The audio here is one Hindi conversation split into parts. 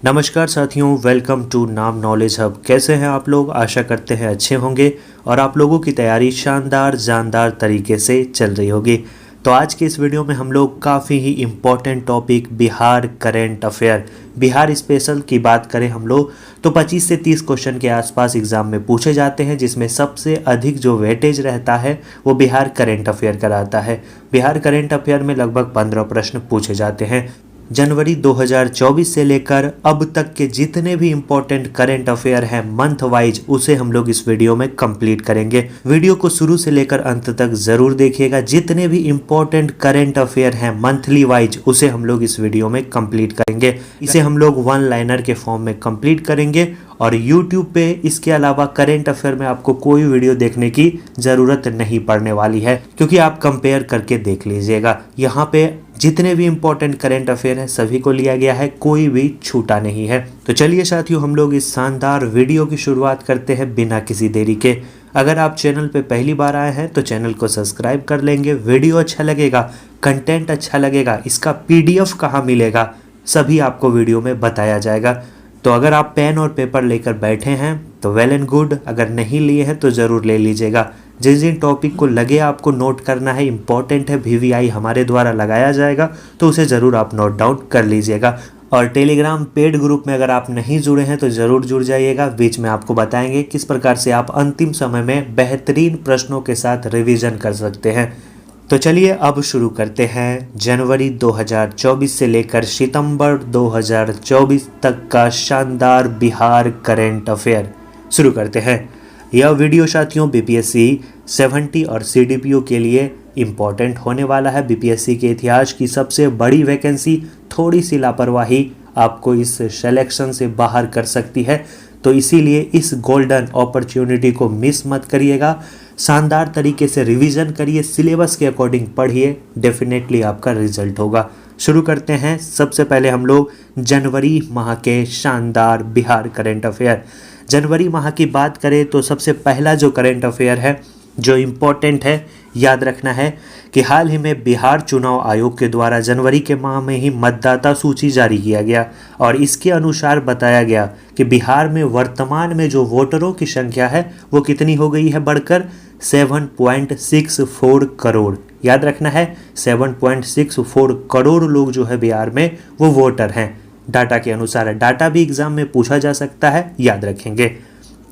नमस्कार साथियों, वेलकम टू नाम नॉलेज हब। कैसे हैं आप लोग? आशा करते हैं अच्छे होंगे और आप लोगों की तैयारी शानदार जानदार तरीके से चल रही होगी। तो आज के इस वीडियो में हम लोग काफ़ी ही important topic Bihar current affair, Bihar special की बात करें हम लोग तो 25 से 30 क्वेश्चन के आसपास एग्जाम में पूछे जाते हैं, जिसमें सबसे अधिक जो वेटेज रहता है वो बिहार करेंट अफेयर का रहता है। बिहार करेंट अफेयर में लगभग 15 प्रश्न पूछे जाते हैं। जनवरी 2024 से लेकर अब तक के जितने भी इम्पोर्टेंट करंट अफेयर हैं मंथ वाइज, उसे हम लोग इस वीडियो में कंप्लीट करेंगे। वीडियो को शुरू से लेकर अंत तक जरूर देखिएगा। जितने भी इम्पोर्टेंट करंट अफेयर हैं मंथली वाइज, उसे हम लोग इस वीडियो में कंप्लीट करेंगे। इसे हम लोग वन लाइनर के फॉर्म में कंप्लीट करेंगे और YouTube पे इसके अलावा करंट अफेयर में आपको कोई वीडियो देखने की ज़रूरत नहीं पड़ने वाली है, क्योंकि आप कंपेयर करके देख लीजिएगा। यहाँ पे जितने भी इम्पोर्टेंट करंट अफेयर हैं सभी को लिया गया है, कोई भी छूटा नहीं है। तो चलिए साथियों, हम लोग इस शानदार वीडियो की शुरुआत करते हैं बिना किसी देरी के। अगर आप चैनल पे पहली बार आए हैं तो चैनल को सब्सक्राइब कर लेंगे। वीडियो अच्छा लगेगा, कंटेंट अच्छा लगेगा, इसका PDF कहाँ मिलेगा सभी आपको वीडियो में बताया जाएगा। तो अगर आप पेन और पेपर लेकर बैठे हैं तो वेल एंड गुड, अगर नहीं लिए हैं तो ज़रूर ले लीजिएगा। जिस जिन टॉपिक को लगे आपको नोट करना है, इम्पॉर्टेंट है, VVI हमारे द्वारा लगाया जाएगा, तो उसे ज़रूर आप नोट डाउन कर लीजिएगा। और टेलीग्राम पेड ग्रुप में अगर आप नहीं जुड़े हैं तो ज़रूर जुड़ जाइएगा। बीच में आपको बताएंगे किस प्रकार से आप अंतिम समय में बेहतरीन प्रश्नों के साथ रिवीजन कर सकते हैं। तो चलिए अब शुरू करते हैं जनवरी 2024 से लेकर सितंबर 2024 तक का शानदार बिहार करंट अफेयर शुरू करते हैं। यह वीडियो साथियों BPSC 70 और CDPO के लिए इम्पॉर्टेंट होने वाला है। BPSC के इतिहास की सबसे बड़ी वैकेंसी, थोड़ी सी लापरवाही आपको इस सिलेक्शन से बाहर कर सकती है, तो इसीलिए इस गोल्डन अपॉर्चुनिटी को मिस मत करिएगा। शानदार तरीके से रिवीजन करिए, सिलेबस के अकॉर्डिंग पढ़िए, डेफिनेटली आपका रिजल्ट होगा। शुरू करते हैं। सबसे पहले हम लोग जनवरी माह के शानदार बिहार करंट अफेयर। जनवरी माह की बात करें तो सबसे पहला जो करंट अफेयर है जो इम्पोर्टेंट है, याद रखना है कि हाल ही में बिहार चुनाव आयोग के द्वारा जनवरी के माह में ही मतदाता सूची जारी किया गया और इसके अनुसार बताया गया कि बिहार में वर्तमान में जो वोटरों की संख्या है वो कितनी हो गई है बढ़कर 7.64 करोड़। याद रखना है 7.64 करोड़ लोग जो है बिहार में वो वोटर हैं, डाटा के अनुसार है। डाटा भी एग्जाम में पूछा जा सकता है, याद रखेंगे।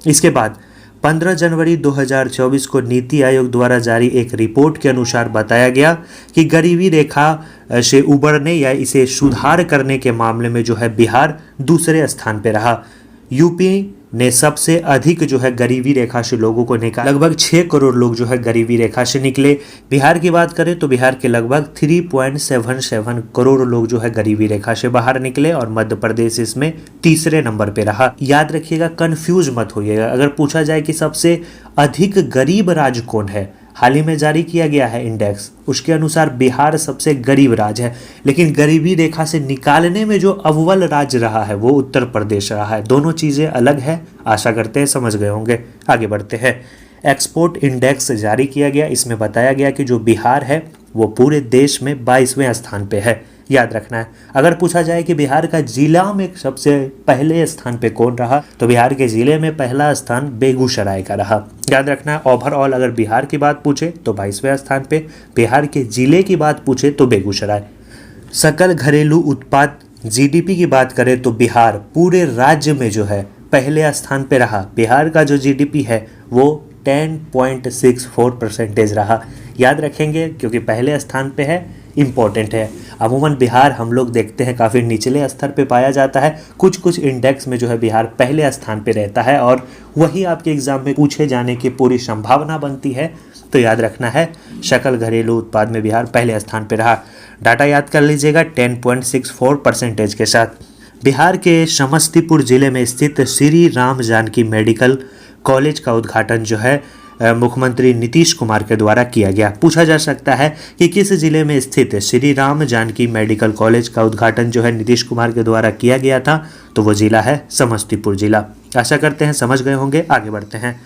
इसके बाद 15 जनवरी 2024 को नीति आयोग द्वारा जारी एक रिपोर्ट के अनुसार बताया गया कि गरीबी रेखा से उबरने या इसे सुधार करने के मामले में जो है बिहार दूसरे स्थान पर रहा। यूपी ने सबसे अधिक जो है गरीबी रेखा से लोगों को निकाला, लगभग 6 करोड़ लोग जो है गरीबी रेखा से निकले। बिहार की बात करें तो बिहार के लगभग 3.77 करोड़ लोग जो है गरीबी रेखा से बाहर निकले और मध्य प्रदेश इसमें तीसरे नंबर पे रहा। याद रखिएगा, कंफ्यूज मत होइएगा। अगर पूछा जाए कि सबसे अधिक गरीब राज्य कौन है, हाल ही में जारी किया गया है इंडेक्स, उसके अनुसार बिहार सबसे गरीब राज्य है, लेकिन गरीबी रेखा से निकालने में जो अव्वल राज्य रहा है वो उत्तर प्रदेश रहा है। दोनों चीज़ें अलग है, आशा करते हैं समझ गए होंगे। आगे बढ़ते हैं। एक्सपोर्ट इंडेक्स जारी किया गया, इसमें बताया गया कि जो बिहार है वो पूरे देश में 22वें स्थान पे है। याद रखना है। अगर पूछा जाए कि बिहार का जिला में सबसे पहले स्थान पे कौन रहा, तो बिहार के जिले में पहला स्थान बेगूसराय का रहा। याद रखना है। ओवरऑल अगर बिहार की बात पूछे तो 22वें स्थान पे, बिहार के जिले की बात पूछे तो बेगूसराय। सकल घरेलू उत्पाद GDP की बात करें तो बिहार पूरे राज्य में जो है पहले स्थान पे रहा। बिहार का जो GDP है वो 10.64% रहा। याद रखेंगे क्योंकि पहले स्थान पे है, इम्पोर्टेंट है। अमूमन बिहार हम लोग देखते हैं काफ़ी निचले स्तर पे पाया जाता है, कुछ कुछ इंडेक्स में जो है बिहार पहले स्थान पे रहता है और वही आपके एग्जाम में पूछे जाने की पूरी संभावना बनती है। तो याद रखना है, सकल घरेलू उत्पाद में बिहार पहले स्थान पे रहा। डाटा याद कर लीजिएगा 10.64% के साथ। बिहार के समस्तीपुर जिले में स्थित श्री राम जानकी मेडिकल कॉलेज का उद्घाटन जो है मुख्यमंत्री नीतीश कुमार के द्वारा किया गया। पूछा जा सकता है कि किस जिले में स्थित श्री राम जानकी मेडिकल कॉलेज का उद्घाटन जो है नीतीश कुमार के द्वारा किया गया था, तो वो जिला है समस्तीपुर जिला। आशा करते हैं समझ गए होंगे। आगे बढ़ते हैं।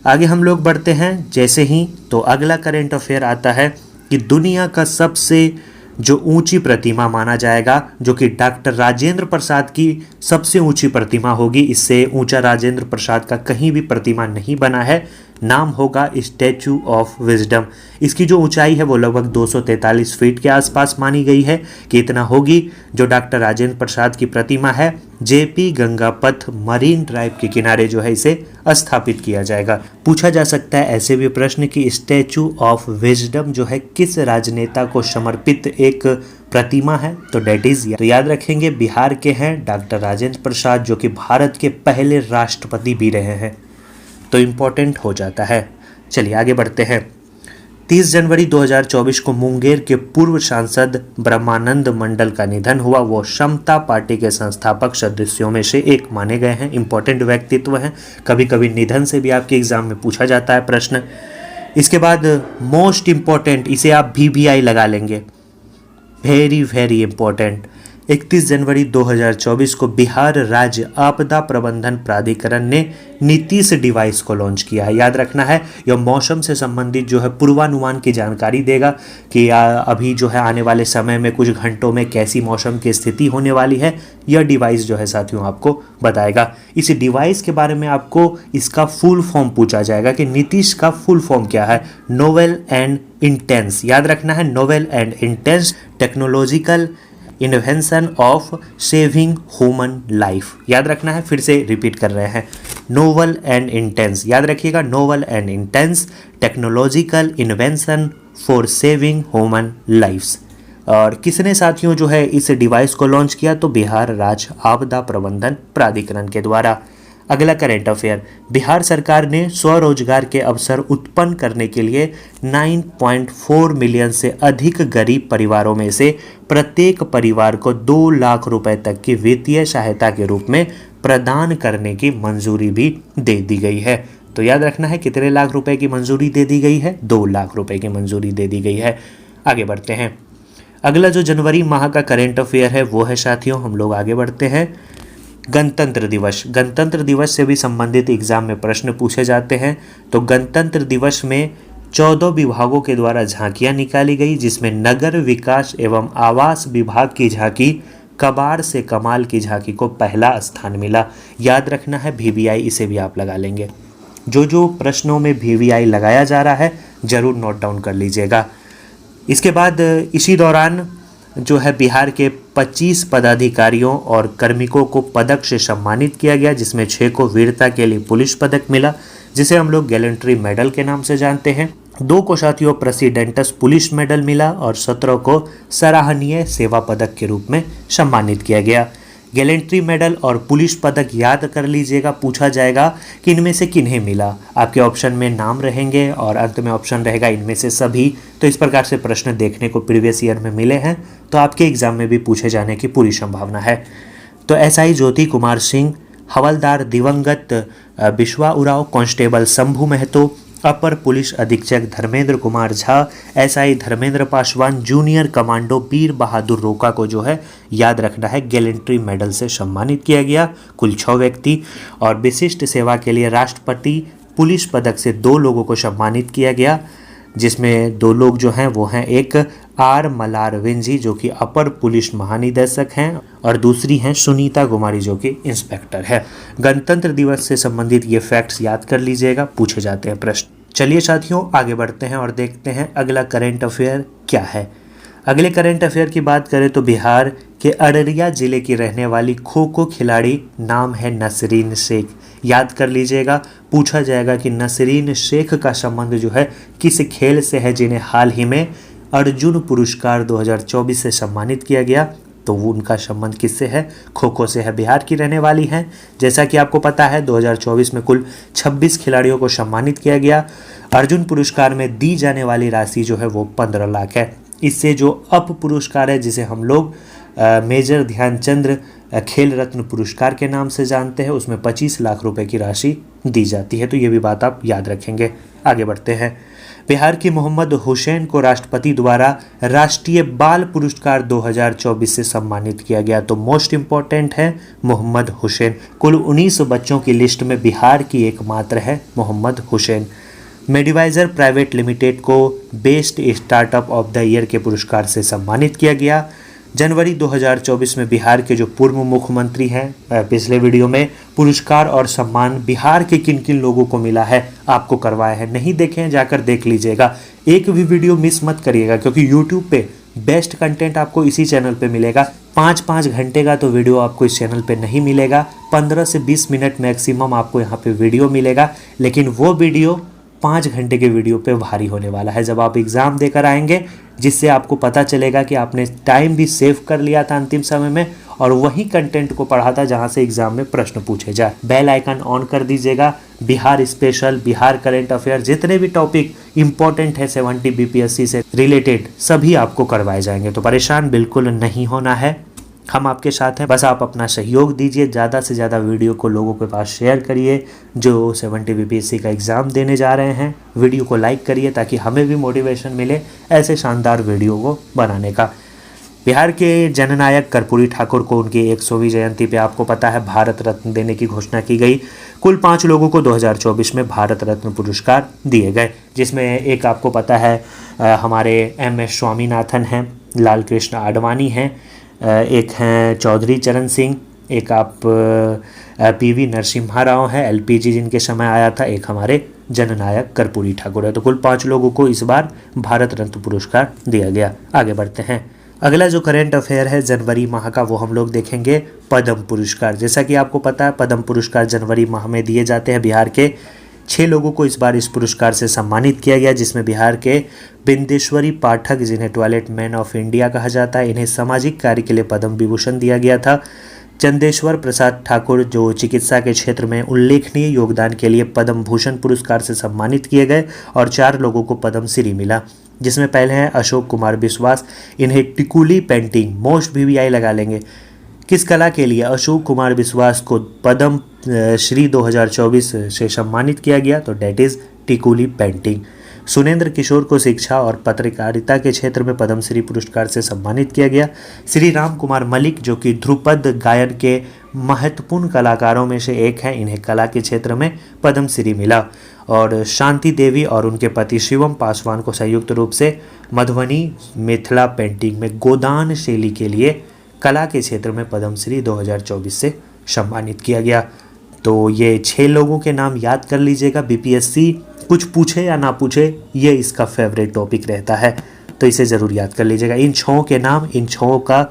आगे हम लोग बढ़ते हैं जैसे ही, तो अगला करंट अफेयर आता है कि दुनिया का सबसे जो ऊंची प्रतिमा माना जाएगा, जो कि डॉक्टर राजेंद्र प्रसाद की सबसे ऊंची प्रतिमा होगी। इससे ऊंचा राजेंद्र प्रसाद का कहीं भी प्रतिमा नहीं बना है। नाम होगा स्टैचू ऑफ विजडम। इसकी जो ऊंचाई है वो लगभग 243 फीट के आसपास मानी गई है कि इतना होगी। जो डॉक्टर राजेंद्र प्रसाद की प्रतिमा है, जेपी गंगापथ मरीन ड्राइव के किनारे जो है इसे स्थापित किया जाएगा। पूछा जा सकता है ऐसे भी प्रश्न कि स्टैचू ऑफ विजडम जो है किस राजनेता को समर्पित एक प्रतिमा है, तो डेट इज, तो याद रखेंगे बिहार के हैं डॉक्टर राजेंद्र प्रसाद, जो कि भारत के पहले राष्ट्रपति भी रहे हैं, तो इम्पोर्टेंट हो जाता है। चलिए आगे बढ़ते हैं। 30 जनवरी 2024 को मुंगेर के पूर्व सांसद ब्रह्मानंद मंडल का निधन हुआ। वो समता पार्टी के संस्थापक सदस्यों में से एक माने गए हैं, इंपॉर्टेंट व्यक्तित्व हैं। कभी कभी निधन से भी आपके एग्जाम में पूछा जाता है प्रश्न। इसके बाद मोस्ट इम्पॉर्टेंट, इसे आप VVI लगा लेंगे, वेरी वेरी इंपॉर्टेंट। 31 जनवरी 2024 को बिहार राज्य आपदा प्रबंधन प्राधिकरण ने नीतीश डिवाइस को लॉन्च किया है। याद रखना है, यह मौसम से संबंधित जो है पूर्वानुमान की जानकारी देगा कि अभी जो है आने वाले समय में कुछ घंटों में कैसी मौसम की स्थिति होने वाली है। यह डिवाइस जो है साथियों आपको बताएगा। इस डिवाइस के बारे में आपको इसका फुल फॉर्म पूछा जाएगा कि नीतीश का फुल फॉर्म क्या है। नोवेल एंड इंटेंस, याद रखना है, novel and intense technological invention of saving human life. याद रखना है, फिर से रिपीट कर रहे हैं, नोवल एंड इंटेंस, याद रखिएगा, novel and intense technological invention for saving human lifes. और किसने साथियों जो है इस डिवाइस को लॉन्च किया, तो बिहार राज्य आपदा प्रबंधन प्राधिकरण के द्वारा। अगला करेंट अफेयर, बिहार सरकार ने स्वरोजगार के अवसर उत्पन्न करने के लिए 9.4 मिलियन से अधिक गरीब परिवारों में से प्रत्येक परिवार को 2 लाख रुपए तक की वित्तीय सहायता के रूप में प्रदान करने की मंजूरी भी दे दी गई है। तो याद रखना है कितने लाख रुपए की मंजूरी दे दी गई है, 2 लाख रुपए की मंजूरी दे दी गई है। आगे बढ़ते हैं। अगला जो जनवरी माह का करेंट अफेयर है वो है साथियों, हम लोग आगे बढ़ते हैं, गणतंत्र दिवस। गणतंत्र दिवस से भी संबंधित एग्जाम में प्रश्न पूछे जाते हैं। तो गणतंत्र दिवस में 14 विभागों के द्वारा झांकियां निकाली गई, जिसमें नगर विकास एवं आवास विभाग की झांकी कबाड़ से कमाल की झांकी को पहला स्थान मिला। याद रखना है VVI, इसे भी आप लगा लेंगे। जो प्रश्नों में VVI लगाया जा रहा है जरूर नोट डाउन कर लीजिएगा। इसके बाद इसी दौरान जो है बिहार के 25 पदाधिकारियों और कार्मिकों को पदक से सम्मानित किया गया, जिसमें 6 को वीरता के लिए पुलिस पदक मिला, जिसे हम लोग गैलेंट्री मेडल के नाम से जानते हैं। 2 को साथियों प्रेसिडेंटस पुलिस मेडल मिला और 17 को सराहनीय सेवा पदक के रूप में सम्मानित किया गया। गैलेंट्री मेडल और पुलिस पदक याद कर लीजिएगा, पूछा जाएगा कि इनमें से किन्हें मिला। आपके ऑप्शन में नाम रहेंगे और अंत में ऑप्शन रहेगा इनमें से सभी। तो इस प्रकार से प्रश्न देखने को प्रीवियस ईयर में मिले हैं, तो आपके एग्जाम में भी पूछे जाने की पूरी संभावना है। तो SI ज्योति कुमार सिंह, हवलदार दिवंगत बिश्वा उराव, कांस्टेबल शंभू महतो, अपर पुलिस अधीक्षक Dharmendra Kumar Jha, SI Dharmendra Paswan, junior commando Vir Bahadur Roka को जो है याद रखना है गैलेंट्री मेडल से सम्मानित किया गया, कुल 6 व्यक्ति। और विशिष्ट सेवा के लिए राष्ट्रपति पुलिस पदक से 2 लोगों को सम्मानित किया गया, जिसमें 2 लोग जो हैं वो हैं, एक R मलारविन जी जो कि अपर पुलिस महानिदेशक हैं और दूसरी हैं सुनीता कुमारी जो कि इंस्पेक्टर है। गणतंत्र दिवस से संबंधित ये फैक्ट्स याद कर लीजिएगा, पूछे जाते हैं प्रश्न। चलिए साथियों आगे बढ़ते हैं और देखते हैं अगला करंट अफेयर क्या है। अगले करंट अफेयर की बात करें तो बिहार के अररिया जिले की रहने वाली खो खो खिलाड़ी नाम है नसरीन शेख। याद कर लीजिएगा, पूछा जाएगा कि नसरीन शेख का संबंध जो है किस खेल से है, जिन्हें हाल ही में अर्जुन पुरस्कार 2024 से सम्मानित किया गया। तो वो उनका संबंध किससे है, खो खो से है। बिहार की रहने वाली हैं। जैसा कि आपको पता है 2024 में कुल 26 खिलाड़ियों को सम्मानित किया गया। अर्जुन पुरस्कार में दी जाने वाली राशि जो है वो 15 लाख है। इससे जो अप पुरस्कार है, जिसे हम लोग मेजर ध्यानचंद खेल रत्न पुरस्कार के नाम से जानते हैं, उसमें 25 लाख रुपए की राशि दी जाती है। तो ये भी बात आप याद रखेंगे। आगे बढ़ते हैं। बिहार की मोहम्मद हुसैन को राष्ट्रपति द्वारा राष्ट्रीय बाल पुरस्कार 2024 से सम्मानित किया गया। तो मोस्ट इम्पॉर्टेंट है मोहम्मद हुसैन। कुल 19 बच्चों की लिस्ट में बिहार की एकमात्र है मोहम्मद हुसैन। मेडिवाइजर प्राइवेट लिमिटेड को best startup of the year के पुरस्कार से सम्मानित किया गया। जनवरी 2024 में बिहार के जो पूर्व मुख्यमंत्री हैं, पिछले वीडियो में पुरस्कार और सम्मान बिहार के किन किन लोगों को मिला है आपको करवाया है, नहीं देखे हैं जाकर देख लीजिएगा। एक भी वीडियो मिस मत करिएगा, क्योंकि यूट्यूब पे बेस्ट कंटेंट आपको इसी चैनल पे मिलेगा। 5-5 घंटे का तो वीडियो आपको इस चैनल पे नहीं मिलेगा, 15 से 20 मिनट मैक्सिमम आपको यहाँ पे वीडियो मिलेगा, लेकिन वो वीडियो 5 घंटे के वीडियो पे भारी होने वाला है जब आप एग्ज़ाम देकर आएंगे, जिससे आपको पता चलेगा कि आपने टाइम भी सेव कर लिया था अंतिम समय में और वही कंटेंट को पढ़ा था जहां से एग्जाम में प्रश्न पूछे जाए। बेल आइकन ऑन कर दीजिएगा। Bihar special, Bihar current affair, जितने भी टॉपिक इंपॉर्टेंट है 70 बीपीएससी से रिलेटेड सभी आपको करवाए जाएंगे, तो परेशान बिल्कुल नहीं होना है, हम आपके साथ हैं। बस आप अपना सहयोग दीजिए, ज़्यादा से ज़्यादा वीडियो को लोगों के पास शेयर करिए जो 70 बीपीएससी का एग्ज़ाम देने जा रहे हैं। वीडियो को लाइक करिए ताकि हमें भी मोटिवेशन मिले ऐसे शानदार वीडियो को बनाने का। बिहार के जननायक कर्पूरी ठाकुर को उनकी 100वीं जयंती पे आपको पता है भारत रत्न देने की घोषणा की गई। कुल 5 लोगों को 2024 में भारत रत्न पुरस्कार दिए गए, जिसमें एक आपको पता है हमारे MS स्वामीनाथन हैं, लाल कृष्ण आडवाणी हैं, एक हैं चौधरी चरण सिंह, एक आप PV नरसिम्हा राव हैं, LPG जिनके समय आया था, एक हमारे जननायक कर्पूरी ठाकुर है। तो कुल 5 लोगों को इस बार भारत रत्न पुरस्कार दिया गया। आगे बढ़ते हैं। अगला जो करंट अफेयर है जनवरी माह का, वो हम लोग देखेंगे पद्म पुरस्कार। जैसा कि आपको पता है पद्म पुरस्कार जनवरी माह में दिए जाते हैं। बिहार के 6 लोगों को इस बार इस पुरस्कार से सम्मानित किया गया, जिसमें बिहार के बिंदेश्वरी पाठक, जिन्हें टॉयलेट मैन ऑफ इंडिया कहा जाता है, इन्हें सामाजिक कार्य के लिए पद्म विभूषण दिया गया था। चंदेश्वर प्रसाद ठाकुर जो चिकित्सा के क्षेत्र में उल्लेखनीय योगदान के लिए पद्म भूषण पुरस्कार से सम्मानित किए गए और 4 लोगों को पद्म श्री मिला, जिसमें पहले हैं अशोक कुमार विश्वास, इन्हें टिकुली पेंटिंग, मोस्ट VVI लगा लेंगे, किस कला के लिए अशोक कुमार विश्वास को पद्म श्री 2024 से सम्मानित किया गया, तो डेट इज़ टिकुली पेंटिंग। सुनेंद्र किशोर को शिक्षा और पत्रकारिता के क्षेत्र में पद्मश्री पुरस्कार से सम्मानित किया गया। श्री राम कुमार मलिक जो कि ध्रुपद गायन के महत्वपूर्ण कलाकारों में से एक हैं, इन्हें कला के क्षेत्र में पद्मश्री मिला। और शांति देवी और उनके पति शिवम पासवान को संयुक्त रूप से मधुबनी मिथिला पेंटिंग में गोदान शैली के लिए कला के क्षेत्र में पद्मश्री 2024 से सम्मानित किया गया। तो ये 6 लोगों के नाम याद कर लीजिएगा। BPSC कुछ पूछे या ना पूछे, ये इसका फेवरेट टॉपिक रहता है, तो इसे ज़रूर याद कर लीजिएगा। इन 6 के नाम, इन 6 का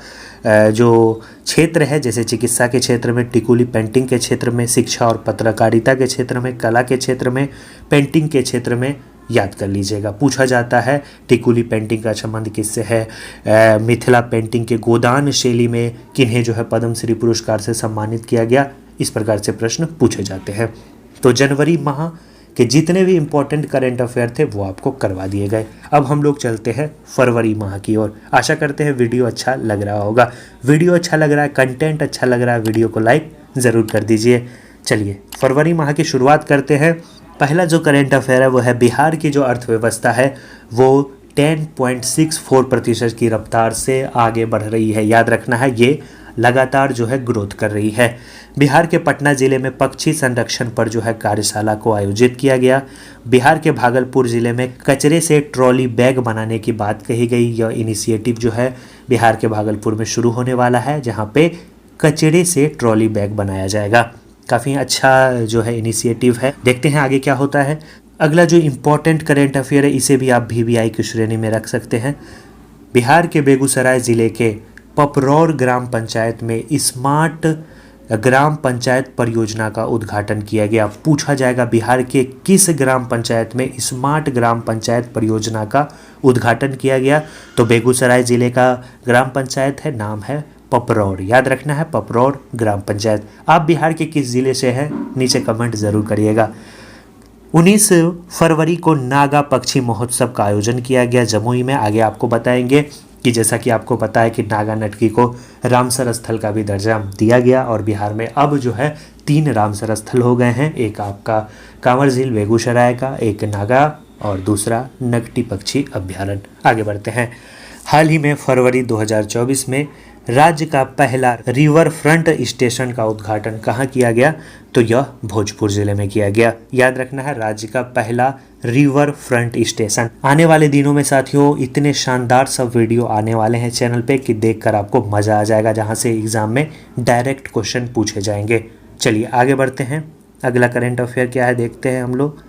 जो क्षेत्र है, जैसे चिकित्सा के क्षेत्र में, टिकुली पेंटिंग के क्षेत्र में, शिक्षा और पत्रकारिता के क्षेत्र में, कला के क्षेत्र में, पेंटिंग के क्षेत्र में, याद कर लीजिएगा। पूछा जाता है टिकुली पेंटिंग का संबंध किससे है, मिथिला पेंटिंग के गोदान शैली में किन्हें जो है पद्मश्री पुरस्कार से सम्मानित किया गया, इस प्रकार से प्रश्न पूछे जाते हैं। तो जनवरी माह के जितने भी इम्पोर्टेंट करंट अफेयर थे वो आपको करवा दिए गए। अब हम लोग चलते हैं फरवरी माह की ओर। आशा करते हैं वीडियो अच्छा लग रहा होगा। वीडियो अच्छा लग रहा है, कंटेंट अच्छा लग रहा है, वीडियो को लाइक ज़रूर कर दीजिए। चलिए फरवरी माह की शुरुआत करते हैं। पहला जो करंट अफेयर है वो है बिहार की जो अर्थव्यवस्था है वो 10.64% की रफ्तार से आगे बढ़ रही है। याद रखना है, ये लगातार जो है ग्रोथ कर रही है। बिहार के पटना जिले में पक्षी संरक्षण पर जो है कार्यशाला को आयोजित किया गया। बिहार के भागलपुर जिले में कचरे से ट्रॉली बैग बनाने की बात कही गई। यह इनिशिएटिव जो है बिहार के भागलपुर में शुरू होने वाला है, जहां पे कचरे से ट्रॉली बैग बनाया जाएगा। काफ़ी अच्छा जो है इनिशिएटिव है, देखते हैं आगे क्या होता है। अगला जो इम्पोर्टेंट करेंट अफेयर है, इसे भी आप VVI की श्रेणी में रख सकते हैं। बिहार के बेगूसराय जिले के पपरौर ग्राम पंचायत में स्मार्ट ग्राम पंचायत परियोजना का उद्घाटन किया गया। पूछा जाएगा बिहार के किस ग्राम पंचायत में स्मार्ट ग्राम पंचायत परियोजना का उद्घाटन किया गया, तो बेगूसराय जिले का ग्राम पंचायत है, नाम है पपरौर। याद रखना है, पपरौर ग्राम पंचायत। आप बिहार के किस जिले से हैं नीचे कमेंट ज़रूर करिएगा। 19 फरवरी को नागा पक्षी महोत्सव का आयोजन किया गया जमुई में। आगे आपको बताएंगे कि जैसा कि आपको पता है कि नागा नटकी को रामसर स्थल का भी दर्जा दिया गया और बिहार में अब जो है 3 रामसर स्थल हो गए हैं। एक आपका कांवर झील बेगूसराय का, एक नागा और दूसरा नकटी पक्षी अभ्यारण्य। आगे बढ़ते हैं। हाल ही में फरवरी 2024 में राज्य का पहला रिवर फ्रंट स्टेशन का उद्घाटन कहाँ किया गया? तो यह भोजपुर जिले में किया गया। याद रखना है, राज्य का पहला रिवर फ्रंट स्टेशन। आने वाले दिनों में साथियों इतने शानदार सब वीडियो आने वाले हैं चैनल पे कि देखकर आपको मज़ा आ जाएगा, जहाँ से एग्जाम में डायरेक्ट क्वेश्चन पूछे जाएंगे। चलिए आगे बढ़ते हैं। अगला करंट अफेयर क्या है देखते हैं हम लोग।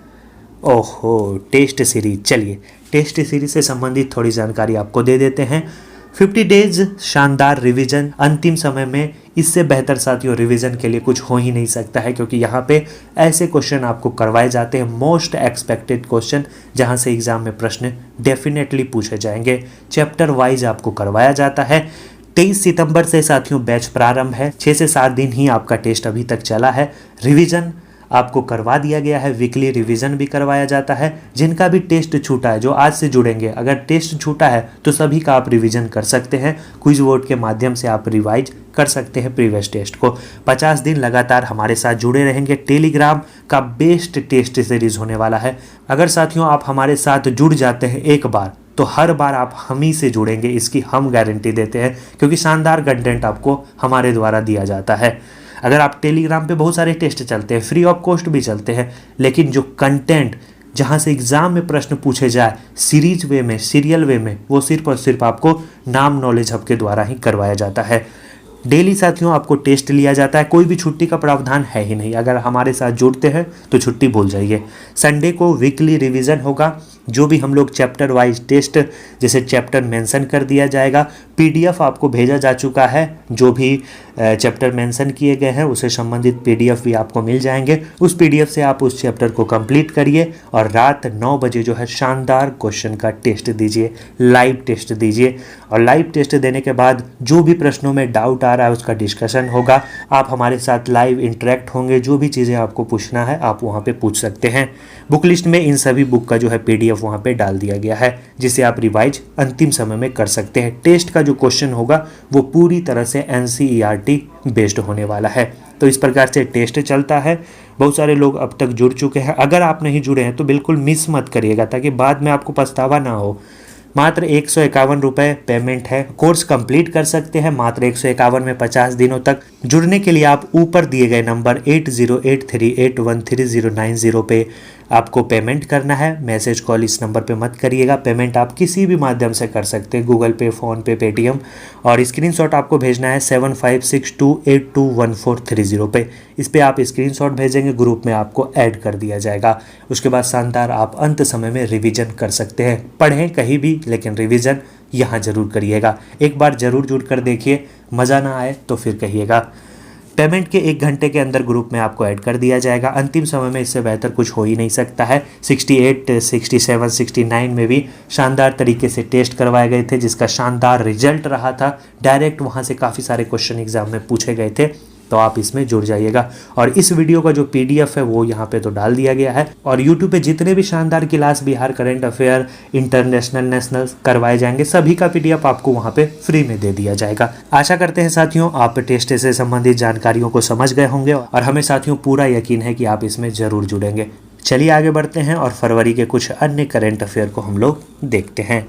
ओहो, टेस्ट सीरीज। चलिए टेस्ट सीरीज से संबंधित थोड़ी जानकारी आपको दे देते हैं। 50 डेज शानदार रिवीजन। अंतिम समय में इससे बेहतर साथियों रिवीजन के लिए कुछ हो ही नहीं सकता है, क्योंकि यहाँ पे ऐसे क्वेश्चन आपको करवाए जाते हैं, मोस्ट एक्सपेक्टेड क्वेश्चन, जहाँ से एग्जाम में प्रश्न डेफिनेटली पूछे जाएंगे। चैप्टर वाइज आपको करवाया जाता है। 23 सितंबर से साथियों बैच प्रारंभ है। 6 से 7 दिन ही आपका टेस्ट अभी तक चला है। रिवीजन आपको करवा दिया गया है, वीकली रिवीजन भी करवाया जाता है। जिनका भी टेस्ट छूटा है, जो आज से जुड़ेंगे, अगर टेस्ट छूटा है तो सभी का आप रिवीजन कर सकते हैं। क्विज बोर्ड के माध्यम से आप रिवाइज कर सकते हैं प्रीवियस टेस्ट को। 50 दिन लगातार हमारे साथ जुड़े रहेंगे। टेलीग्राम का बेस्ट टेस्ट सीरीज होने वाला है। अगर साथियों आप हमारे साथ जुड़ जाते हैं एक बार, तो हर बार आप हम ही से जुड़ेंगे, इसकी हम गारंटी देते हैं, क्योंकि शानदार कंटेंट आपको हमारे द्वारा दिया जाता है। अगर आप टेलीग्राम पे बहुत सारे टेस्ट चलते हैं, फ्री ऑफ कॉस्ट भी चलते हैं, लेकिन जो कंटेंट जहां से एग्जाम में प्रश्न पूछे जाए सीरीज वे में, सीरियल वे में, वो सिर्फ और सिर्फ आपको नाम नॉलेज हब के द्वारा ही करवाया जाता है। डेली साथियों आपको टेस्ट लिया जाता है। कोई भी छुट्टी का प्रावधान है ही नहीं। अगर हमारे साथ जुड़ते हैं तो छुट्टी भूल जाइए। संडे को वीकली रिवीजन होगा। जो भी हम लोग चैप्टर वाइज टेस्ट, जैसे चैप्टर मेंशन कर दिया जाएगा। पीडीएफ आपको भेजा जा चुका है। जो भी चैप्टर मेंशन किए गए हैं उससे संबंधित पीडीएफ भी आपको मिल जाएंगे। उस पीडीएफ से आप उस चैप्टर को कंप्लीट करिए और रात 9 बजे जो है शानदार क्वेश्चन का टेस्ट दीजिए, लाइव टेस्ट दीजिए। और लाइव टेस्ट देने के बाद जो भी प्रश्नों में डाउट आ रहा है उसका डिस्कशन होगा। आप हमारे साथ लाइव इंटरेक्ट होंगे। जो भी चीज़ें आपको पूछना है आप वहाँ पे पूछ सकते हैं। बुक लिस्ट में इन सभी बुक का जो है पीडीएफ वहाँ पे डाल दिया गया है, जिसे आप रिवाइज अंतिम समय में कर सकते हैं। टेस्ट का जो क्वेश्चन होगा वो पूरी तरह से एनसीईआरटी बेस्ड होने वाला है। तो इस प्रकार से टेस्ट चलता है। बहुत सारे लोग अब तक जुड़ चुके हैं। अगर आप नहीं जुड़े हैं तो बिल्कुल मिस मत करिएगा, ताकि बाद में आपको पछतावा ना हो। मात्र 151 रुपये पेमेंट है। कोर्स कंप्लीट कर सकते हैं मात्र 151 में 50 दिनों तक। जुड़ने के लिए आप ऊपर दिए गए नंबर 8083813090 पे आपको पेमेंट करना है। मैसेज कॉल इस नंबर पे मत करिएगा। पेमेंट आप किसी भी माध्यम से कर सकते हैं, गूगल पे, फ़ोन पे, पेटीएम। और स्क्रीनशॉट आपको भेजना है 7562821430 पे। इस पर आप स्क्रीनशॉट भेजेंगे, ग्रुप में आपको ऐड कर दिया जाएगा। उसके बाद शानदार आप अंत समय में रिवीजन कर सकते हैं। पढ़ें कहीं भी, लेकिन रिवीजन यहाँ जरूर करिएगा। एक बार जरूर जुड़ कर देखिए, मज़ा ना आए तो फिर कहिएगा। पेमेंट के 1 घंटे के अंदर ग्रुप में आपको ऐड कर दिया जाएगा। अंतिम समय में इससे बेहतर कुछ हो ही नहीं सकता है। 68, 67, 69 में भी शानदार तरीके से टेस्ट करवाए गए थे, जिसका शानदार रिजल्ट रहा था। डायरेक्ट वहाँ से काफ़ी सारे क्वेश्चन एग्जाम में पूछे गए थे। तो आप इसमें जुड़ जाइएगा। और इस वीडियो का जो पीडीएफ है वो यहाँ पे तो डाल दिया गया है। और यूट्यूब पे जितने भी शानदार class Bihar current affair, international, national करवाए जाएंगे, सभी का पीडीएफ आपको वहाँ पे फ्री में दे दिया जाएगा। आशा करते हैं साथियों आप टेस्ट से संबंधित जानकारियों को समझ गए होंगे, और हमें साथियों पूरा यकीन है कि आप इसमें ज़रूर जुड़ेंगे। चलिए आगे बढ़ते हैं और फरवरी के कुछ अन्य करंट अफेयर को हम लोग देखते हैं।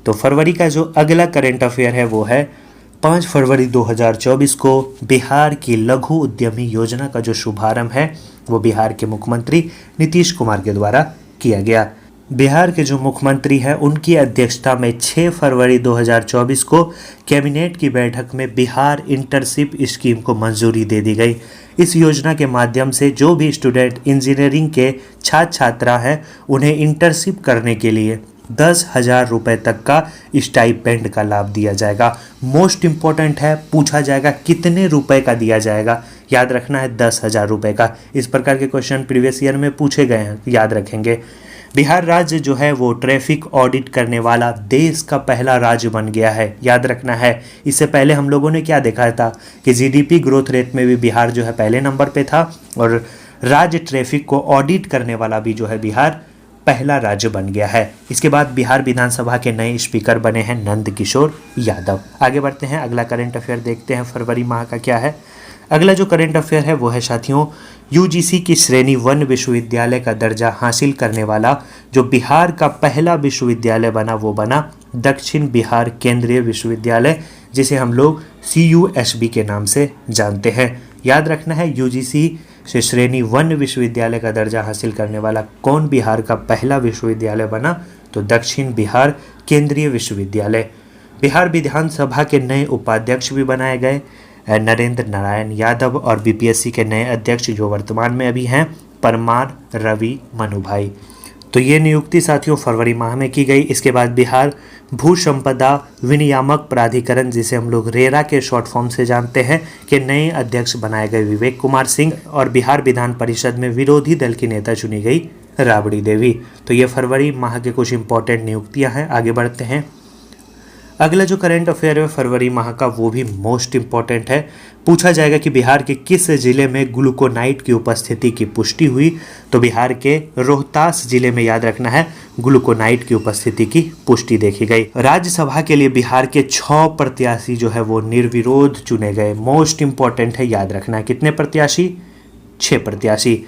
तो फरवरी का जो अगला करंट अफेयर है वो है 5 फरवरी 2024 को बिहार की लघु उद्यमी योजना का जो शुभारंभ है वो बिहार के मुख्यमंत्री नीतीश कुमार के द्वारा किया गया। बिहार के जो मुख्यमंत्री हैं उनकी अध्यक्षता में 6 फरवरी 2024 को कैबिनेट की बैठक में बिहार इंटर्नशिप स्कीम को मंजूरी दे दी गई। इस योजना के माध्यम से जो भी स्टूडेंट इंजीनियरिंग के छात्र छात्रा हैं उन्हें इंटर्नशिप करने के लिए 10,000 रुपये तक का स्टाइपेंड का लाभ दिया जाएगा। मोस्ट इम्पॉर्टेंट है, पूछा जाएगा कितने रुपए का दिया जाएगा। याद रखना है 10,000 रुपये का। इस प्रकार के क्वेश्चन प्रीवियस ईयर में पूछे गए हैं, याद रखेंगे। बिहार राज्य जो है वो ट्रैफिक ऑडिट करने वाला देश का पहला राज्य बन गया है। याद रखना है, इससे पहले हम लोगों ने क्या देखा था कि जीडीपी ग्रोथ रेट में भी बिहार जो है पहले नंबर पे था, और राज्य ट्रैफिक को ऑडिट करने वाला भी जो है बिहार पहला राज्य बन गया है। इसके बाद बिहार विधानसभा के नए स्पीकर बने हैं नंद किशोर यादव। आगे बढ़ते हैं, अगला करंट अफेयर देखते हैं फरवरी माह का क्या है। अगला जो करंट अफेयर है वो है साथियों यूजीसी की श्रेणी 1 विश्वविद्यालय का दर्जा हासिल करने वाला जो बिहार का पहला विश्वविद्यालय बना वो बना दक्षिण बिहार केंद्रीय विश्वविद्यालय, जिसे हम लोग CUSB के नाम से जानते हैं। याद रखना है, UGC से श्रेणी 1 विश्वविद्यालय का दर्जा हासिल करने वाला कौन बिहार का पहला विश्वविद्यालय बना? तो दक्षिण बिहार केंद्रीय विश्वविद्यालय। बिहार विधानसभा के नए उपाध्यक्ष भी बनाए गए, नरेंद्र नारायण यादव, और BPSC के नए अध्यक्ष जो वर्तमान में अभी हैं परमार रवि मनुभाई। तो ये नियुक्ति साथियों फरवरी माह में की गई। इसके बाद बिहार भू संपदा विनियामक प्राधिकरण, जिसे हम लोग रेरा के शॉर्ट फॉर्म से जानते हैं, के नए अध्यक्ष बनाए गए विवेक कुमार सिंह, और बिहार विधान परिषद में विरोधी दल की नेता चुनी गई राबड़ी देवी। तो ये फरवरी माह के कुछ इंपॉर्टेंट नियुक्तियां हैं। आगे बढ़ते हैं। अगला जो करंट अफेयर है फरवरी माह का, वो भी मोस्ट इंपॉर्टेंट है। पूछा जाएगा कि बिहार के किस जिले में ग्लूकोनाइट की उपस्थिति की पुष्टि हुई? तो बिहार के रोहतास जिले में, याद रखना है, ग्लूकोनाइट की उपस्थिति की पुष्टि देखी गई। राज्यसभा के लिए बिहार के 6 प्रत्याशी जो है वो निर्विरोध चुने गए। मोस्ट इंपॉर्टेंट है, याद रखना है। कितने प्रत्याशी? 6 प्रत्याशी।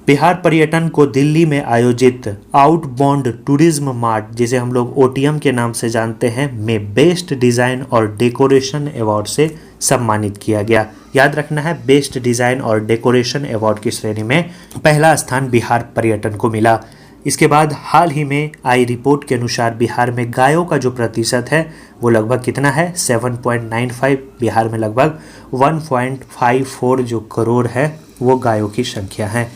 बिहार पर्यटन को दिल्ली में आयोजित आउटबाउंड टूरिज्म मार्ट, जिसे हम लोग OTM के नाम से जानते हैं, में बेस्ट डिज़ाइन और डेकोरेशन अवार्ड से सम्मानित किया गया। याद रखना है, बेस्ट डिज़ाइन और डेकोरेशन अवार्ड की श्रेणी में पहला स्थान बिहार पर्यटन को मिला। इसके बाद हाल ही में आई रिपोर्ट के अनुसार बिहार में गायों का जो प्रतिशत है वो लगभग कितना है? 7.95। बिहार में लगभग 1.54 जो करोड़ है वो गायों की संख्या है।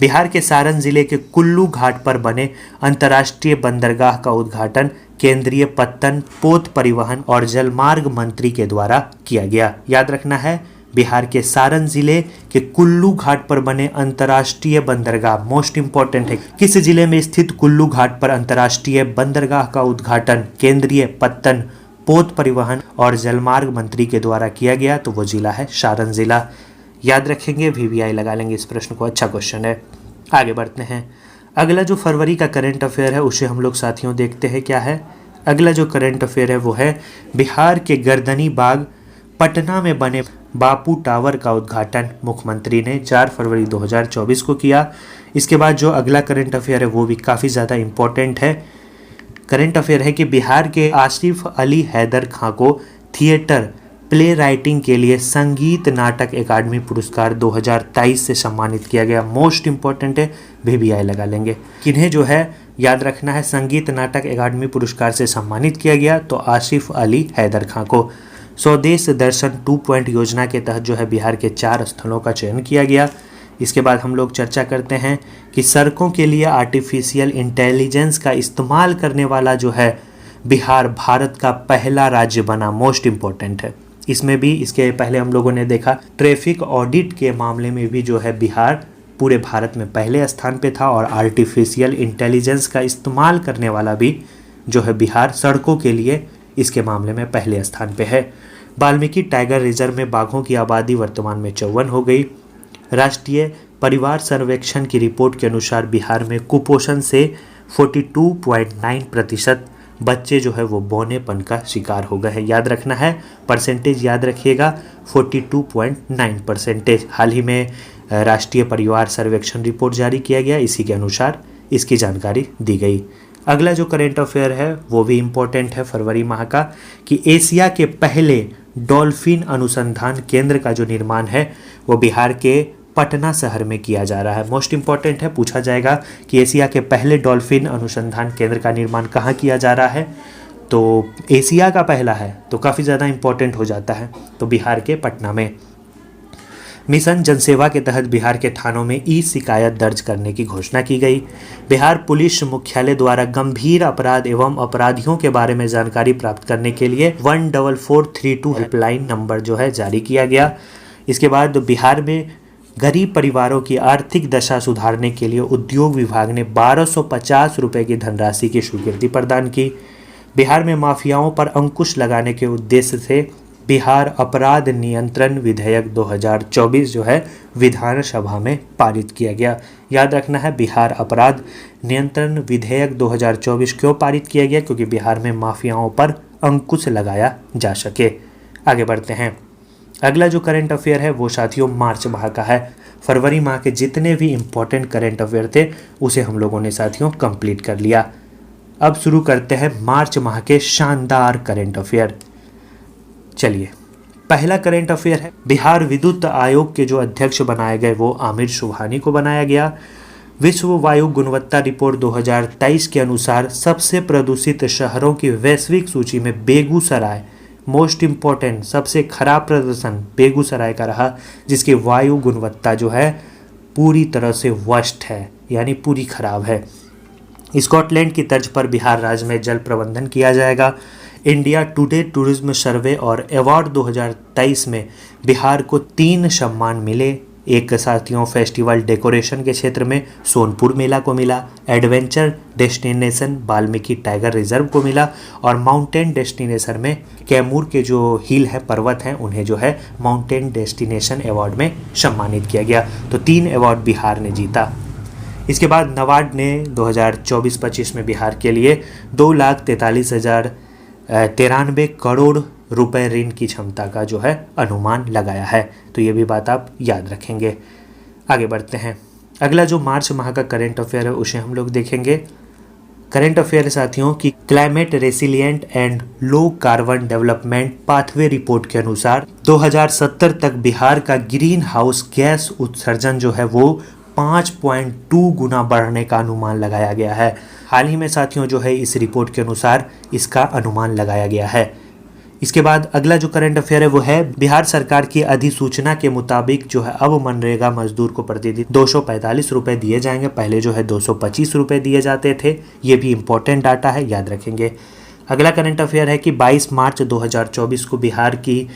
बिहार के सारण जिले के कुल्लू घाट पर बने अंतर्राष्ट्रीय बंदरगाह का उद्घाटन केंद्रीय पत्तन, पोत परिवहन और जलमार्ग मंत्री के द्वारा किया गया। याद रखना है, बिहार के सारण जिले के कुल्लू घाट पर बने अंतर्राष्ट्रीय बंदरगाह, मोस्ट इंपॉर्टेंट है। किस जिले में स्थित कुल्लू घाट पर अंतर्राष्ट्रीय बंदरगाह का उद्घाटन केंद्रीय पत्तन, पोत परिवहन और जलमार्ग मंत्री के द्वारा किया गया? तो वो जिला है सारण जिला। याद रखेंगे, VVI लगा लेंगे इस प्रश्न को, अच्छा क्वेश्चन है। आगे बढ़ते हैं। अगला जो फरवरी का करंट अफेयर है उसे हम लोग साथियों देखते हैं क्या है। अगला जो करंट अफेयर है वो है बिहार के गर्दनी बाग पटना में बने बापू टावर का उद्घाटन मुख्यमंत्री ने 4 फरवरी 2024 को किया। इसके बाद जो अगला करंट अफेयर है वो भी काफ़ी ज़्यादा इम्पोर्टेंट है। करंट अफेयर है कि बिहार के आसिफ अली हैदर खां को थिएटर प्ले राइटिंग के लिए संगीत नाटक अकादमी पुरस्कार 2023 से सम्मानित किया गया। मोस्ट इंपॉर्टेंट है, VVI लगा लेंगे। किन्हें जो है याद रखना है, संगीत नाटक अकादमी पुरस्कार से सम्मानित किया गया? तो आसिफ अली हैदर खां को। स्वदेश दर्शन 2 योजना के तहत जो है बिहार के 4 स्थलों का चयन किया गया। इसके बाद हम लोग चर्चा करते हैं कि सड़कों के लिए आर्टिफिशियल इंटेलिजेंस का इस्तेमाल करने वाला जो है बिहार भारत का पहला राज्य बना। मोस्ट इंपॉर्टेंट है। इसमें भी इसके पहले हम लोगों ने देखा ट्रैफिक ऑडिट के मामले में भी जो है बिहार पूरे भारत में पहले स्थान पे था, और आर्टिफिशियल इंटेलिजेंस का इस्तेमाल करने वाला भी जो है बिहार सड़कों के लिए इसके मामले में पहले स्थान पे है। वाल्मीकि टाइगर रिजर्व में बाघों की आबादी वर्तमान में 54 हो गई। राष्ट्रीय परिवार सर्वेक्षण की रिपोर्ट के अनुसार बिहार में कुपोषण से 42.9% बच्चे जो है वो बौनेपन का शिकार हो गए हैं। याद रखना है, परसेंटेज याद रखिएगा, 42.9%। हाल ही में राष्ट्रीय परिवार सर्वेक्षण रिपोर्ट जारी किया गया, इसी के अनुसार इसकी जानकारी दी गई। अगला जो करंट अफेयर है वो भी इम्पोर्टेंट है फरवरी माह का, कि एशिया के पहले डॉल्फिन अनुसंधान केंद्र का जो निर्माण है वो बिहार के पटना शहर में किया जा रहा है। मोस्ट इंपॉर्टेंट है, पूछा जाएगा कि एशिया के पहले डॉल्फिन अनुसंधान केंद्र का निर्माण कहाँ किया जा रहा है? तो एशिया का पहला है, तो काफ़ी ज़्यादा इंपॉर्टेंट हो जाता है। तो बिहार के पटना में। मिशन जनसेवा के तहत बिहार के थानों में शिकायत दर्ज करने की घोषणा की गई। बिहार पुलिस मुख्यालय द्वारा गंभीर अपराध एवं अपराधियों के बारे में जानकारी प्राप्त करने के लिए 14432 हेल्पलाइन नंबर जो है जारी किया गया। इसके बाद बिहार में गरीब परिवारों की आर्थिक दशा सुधारने के लिए उद्योग विभाग ने 1250 रुपये की धनराशि की स्वीकृति प्रदान की। बिहार में माफियाओं पर अंकुश लगाने के उद्देश्य से बिहार अपराध नियंत्रण विधेयक 2024 जो है विधानसभा में पारित किया गया। याद रखना है, बिहार अपराध नियंत्रण विधेयक 2024 क्यों पारित किया गया? क्योंकि बिहार में माफियाओं पर अंकुश लगाया जा सके। आगे बढ़ते हैं। अगला जो करंट अफेयर है वो साथियों मार्च माह का है। फरवरी माह के जितने भी इम्पोर्टेंट करंट अफेयर थे उसे हम लोगों ने साथियों कंप्लीट कर लिया। अब शुरू करते हैं मार्च माह के शानदार करंट अफेयर। चलिए, पहला करंट अफेयर है, बिहार विद्युत आयोग के जो अध्यक्ष बनाए गए वो आमिर सुबहानी को बनाया गया। विश्व वायु गुणवत्ता रिपोर्ट 2023 के अनुसार सबसे प्रदूषित शहरों की वैश्विक सूची में बेगूसराय मोस्ट इम्पोर्टेंट, सबसे खराब प्रदर्शन बेगूसराय का रहा, जिसकी वायु गुणवत्ता जो है पूरी तरह से वर्स्ट है, यानी पूरी खराब है। स्कॉटलैंड की तर्ज पर बिहार राज्य में जल प्रबंधन किया जाएगा। इंडिया टुडे टूरिज्म सर्वे और अवार्ड 2023 में बिहार को 3 सम्मान मिले। एक साथियों फेस्टिवल डेकोरेशन के क्षेत्र में सोनपुर मेला को मिला, adventure destination Valmiki tiger reserve को मिला, और माउंटेन डेस्टिनेशन में कैमूर के जो हिल है, पर्वत हैं, उन्हें जो है माउंटेन डेस्टिनेशन अवार्ड में सम्मानित किया गया। तो 3 अवार्ड बिहार ने जीता। इसके बाद नबार्ड ने 2024-25 में बिहार के लिए 2,43,093 करोड़ रुपए ऋण की क्षमता का जो है अनुमान लगाया है। तो ये भी बात आप याद रखेंगे। आगे बढ़ते हैं, अगला जो मार्च माह का करंट अफेयर है उसे हम लोग देखेंगे। करंट अफेयर साथियों की climate resilient and low carbon development pathway report के अनुसार 2070 तक बिहार का ग्रीन हाउस गैस उत्सर्जन जो है वो 5.2 गुना बढ़ने का अनुमान लगाया गया है। हाल ही में साथियों जो है इस रिपोर्ट के अनुसार इसका अनुमान लगाया गया है। इसके बाद अगला जो करंट अफेयर है वो है, बिहार सरकार की अधिसूचना के मुताबिक जो है अब मनरेगा मजदूर को प्रतिदिन 245 रुपए दिए जाएंगे। पहले जो है 225 रुपए दिए जाते थे। ये भी इम्पोर्टेंट डाटा है, याद रखेंगे। अगला करंट अफेयर है कि 22 मार्च 2024 को बिहार की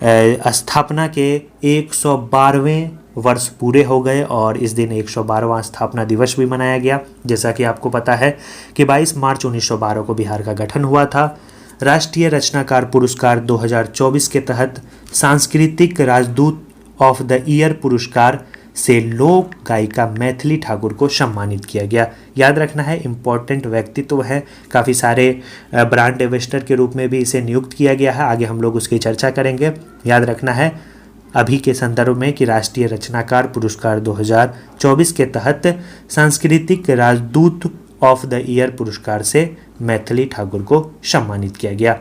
स्थापना के 112वें वर्ष पूरे हो गए और इस दिन 112वां स्थापना दिवस भी मनाया गया। जैसा कि आपको पता है कि 22 मार्च 1912 को बिहार का गठन हुआ था। राष्ट्रीय रचनाकार पुरस्कार 2024 के तहत सांस्कृतिक राजदूत ऑफ द ईयर पुरस्कार से लोक गायिका मैथिली ठाकुर को सम्मानित किया गया। याद रखना है, इम्पोर्टेंट व्यक्तित्व है, काफ़ी सारे ब्रांड एम्बेसडर के रूप में भी इसे नियुक्त किया गया है। आगे हम लोग उसकी चर्चा करेंगे। याद रखना है अभी के संदर्भ में कि राष्ट्रीय रचनाकार पुरस्कार 2024 के तहत सांस्कृतिक राजदूत ऑफ द ईयर पुरस्कार से मैथिली ठाकुर को सम्मानित किया गया।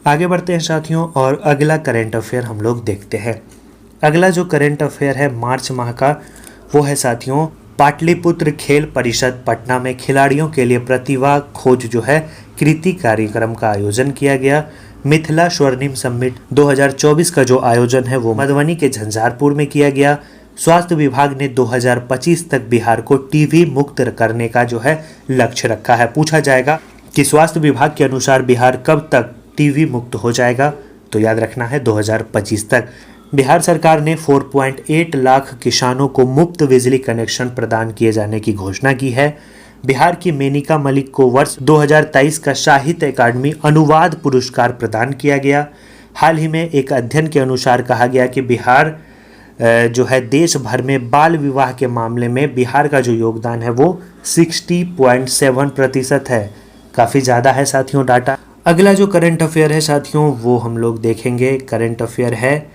आगे बढ़ते हैं साथियों और अगला करंट अफेयर हम लोग देखते हैं। अगला जो करंट अफेयर है मार्च माह का वो है साथियों, पाटलिपुत्र खेल परिषद पटना में खिलाड़ियों के लिए प्रतिभा खोज जो है कृति कार्यक्रम का आयोजन किया गया। मिथिला स्वर्णिम समिट 2024 का जो आयोजन है वो मधुबनी के झंझारपुर में किया गया। स्वास्थ्य विभाग ने 2025 तक बिहार को टीबी मुक्त करने का जो है लक्ष्य रखा है। पूछा जाएगा कि स्वास्थ्य विभाग के अनुसार बिहार कब तक टीबी मुक्त हो जाएगा, तो याद रखना है 2025 तक। बिहार सरकार ने 4.8 लाख किसानों को मुफ्त बिजली कनेक्शन प्रदान किए जाने की घोषणा की है। बिहार की मेनिका मलिक को वर्ष 2023 का साहित्य अकादमी अनुवाद पुरस्कार प्रदान किया गया। हाल ही में एक अध्ययन के अनुसार कहा गया कि बिहार जो है देश भर में बाल विवाह के मामले में बिहार का जो योगदान है वो 60.7% है। काफ़ी ज़्यादा है साथियों डाटा। अगला जो करंट अफेयर है साथियों वो हम लोग देखेंगे। करंट अफेयर है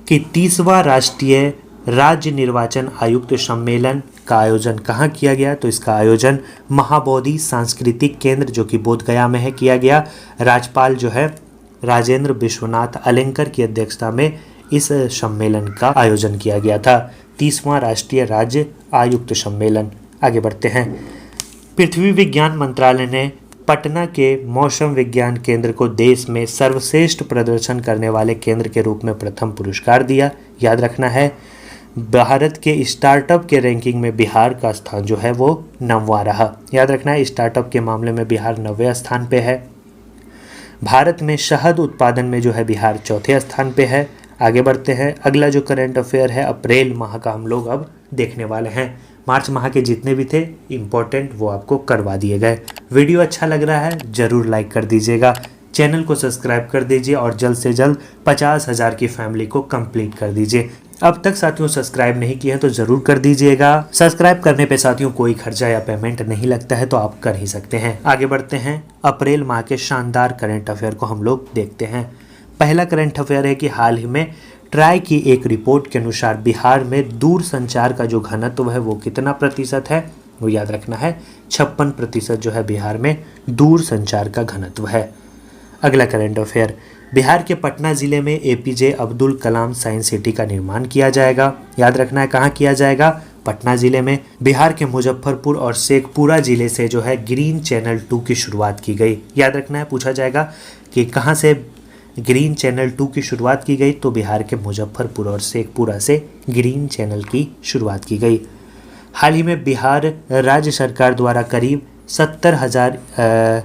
कि 30वां राष्ट्रीय राज्य निर्वाचन आयुक्त सम्मेलन का आयोजन कहाँ किया गया, तो इसका आयोजन महाबोधि सांस्कृतिक केंद्र जो कि बोधगया में है किया गया। राज्यपाल जो है राजेंद्र विश्वनाथ अलेंकर की अध्यक्षता में इस सम्मेलन का आयोजन किया गया था। 30वां राष्ट्रीय राज्य आयुक्त सम्मेलन। आगे बढ़ते हैं। पृथ्वी विज्ञान मंत्रालय ने पटना के मौसम विज्ञान केंद्र को देश में सर्वश्रेष्ठ प्रदर्शन करने वाले केंद्र के रूप में प्रथम पुरस्कार दिया। याद रखना है भारत के स्टार्टअप के रैंकिंग में बिहार का स्थान जो है वो 9वां रहा। याद रखना है स्टार्टअप के मामले में बिहार 9वें स्थान पे है। भारत में शहद उत्पादन में जो है बिहार 4थे स्थान पे है। आगे बढ़ते हैं। अगला जो करंट अफेयर है अप्रैल माह का हम लोग अब देखने वाले हैं। मार्च माह के जितने भी थे इम्पोर्टेंट वो आपको करवा दिए गए। वीडियो अच्छा लग रहा है ज़रूर लाइक कर दीजिएगा, चैनल को सब्सक्राइब कर दीजिए और जल्द से जल्द 50,000 की फैमिली को कंप्लीट कर दीजिए। अब तक साथियों सब्सक्राइब नहीं किया है तो ज़रूर कर दीजिएगा। सब्सक्राइब करने पे साथियों कोई खर्चा या पेमेंट नहीं लगता है, तो आप कर ही सकते हैं। आगे बढ़ते हैं। अप्रैल माह के शानदार करंट अफेयर को हम लोग देखते हैं। पहला करंट अफेयर है कि हाल ही में ट्राई की एक रिपोर्ट के अनुसार बिहार में दूर संचार का जो घनत्व है वो कितना प्रतिशत है। वो याद रखना है 56% जो है बिहार में दूर संचार का घनत्व है। अगला करंट अफेयर, बिहार के पटना जिले में APJ Abdul Kalam science city का निर्माण किया जाएगा। याद रखना है कहाँ किया जाएगा, पटना जिले में। बिहार के मुजफ्फरपुर और शेखपुरा जिले से जो है ग्रीन चैनल 2 की शुरुआत की गई। याद रखना है, पूछा जाएगा कि कहाँ से ग्रीन चैनल 2 की शुरुआत की गई, तो बिहार के मुजफ्फरपुर और शेखपुरा से ग्रीन चैनल की शुरुआत की गई। हाल ही में बिहार राज्य सरकार द्वारा करीब 70,000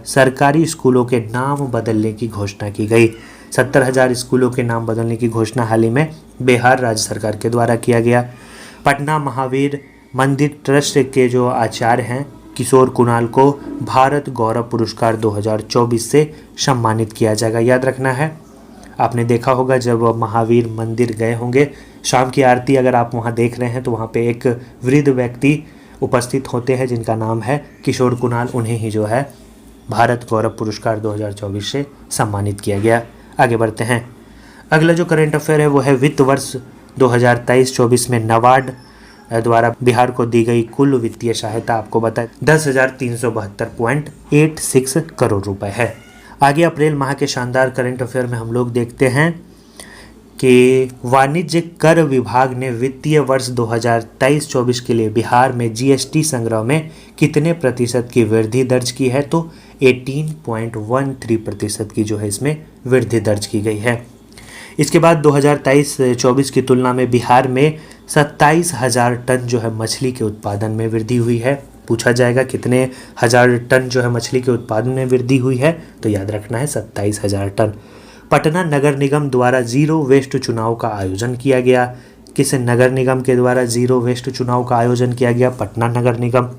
सरकारी स्कूलों के नाम बदलने की घोषणा की गई। 70,000 स्कूलों के नाम बदलने की घोषणा हाल ही में बिहार राज्य सरकार के द्वारा किया गया। पटना महावीर मंदिर ट्रस्ट के जो आचार्य हैं किशोर कुणाल को भारत गौरव पुरस्कार 2024 से सम्मानित किया जाएगा। याद रखना है, आपने देखा होगा जब महावीर मंदिर गए होंगे, शाम की आरती अगर आप वहां देख रहे हैं तो वहां पे एक वृद्ध व्यक्ति उपस्थित होते हैं जिनका नाम है किशोर कुणाल, उन्हें ही जो है भारत गौरव पुरस्कार 2024 से सम्मानित किया गया। आगे बढ़ते हैं, अगला जो करंट अफेयर है वो है वित्त वर्ष 2023-24 में नाबार्ड द्वारा बिहार को दी गई कुल वित्तीय सहायता आपको बताए 10,372.86 करोड़ रुपए है। आगे अप्रैल माह के शानदार करंट अफेयर में हम लोग देखते हैं कि वाणिज्य कर विभाग ने वित्तीय वर्ष 2023-24 के लिए बिहार में जीएसटी संग्रह में कितने प्रतिशत की वृद्धि दर्ज की है, तो 18.13% की जो है इसमें वृद्धि दर्ज की गई है। इसके बाद 2023-24 की तुलना में बिहार में 27,000 टन जो है मछली के उत्पादन में वृद्धि हुई है। पूछा जाएगा कितने हजार टन जो है मछली के उत्पादन में वृद्धि हुई है, तो याद रखना है 27,000 टन। पटना नगर निगम द्वारा जीरो वेस्ट चुनाव का आयोजन किया गया। किस नगर निगम के द्वारा जीरो वेस्ट चुनाव का आयोजन किया गया? पटना नगर निगम।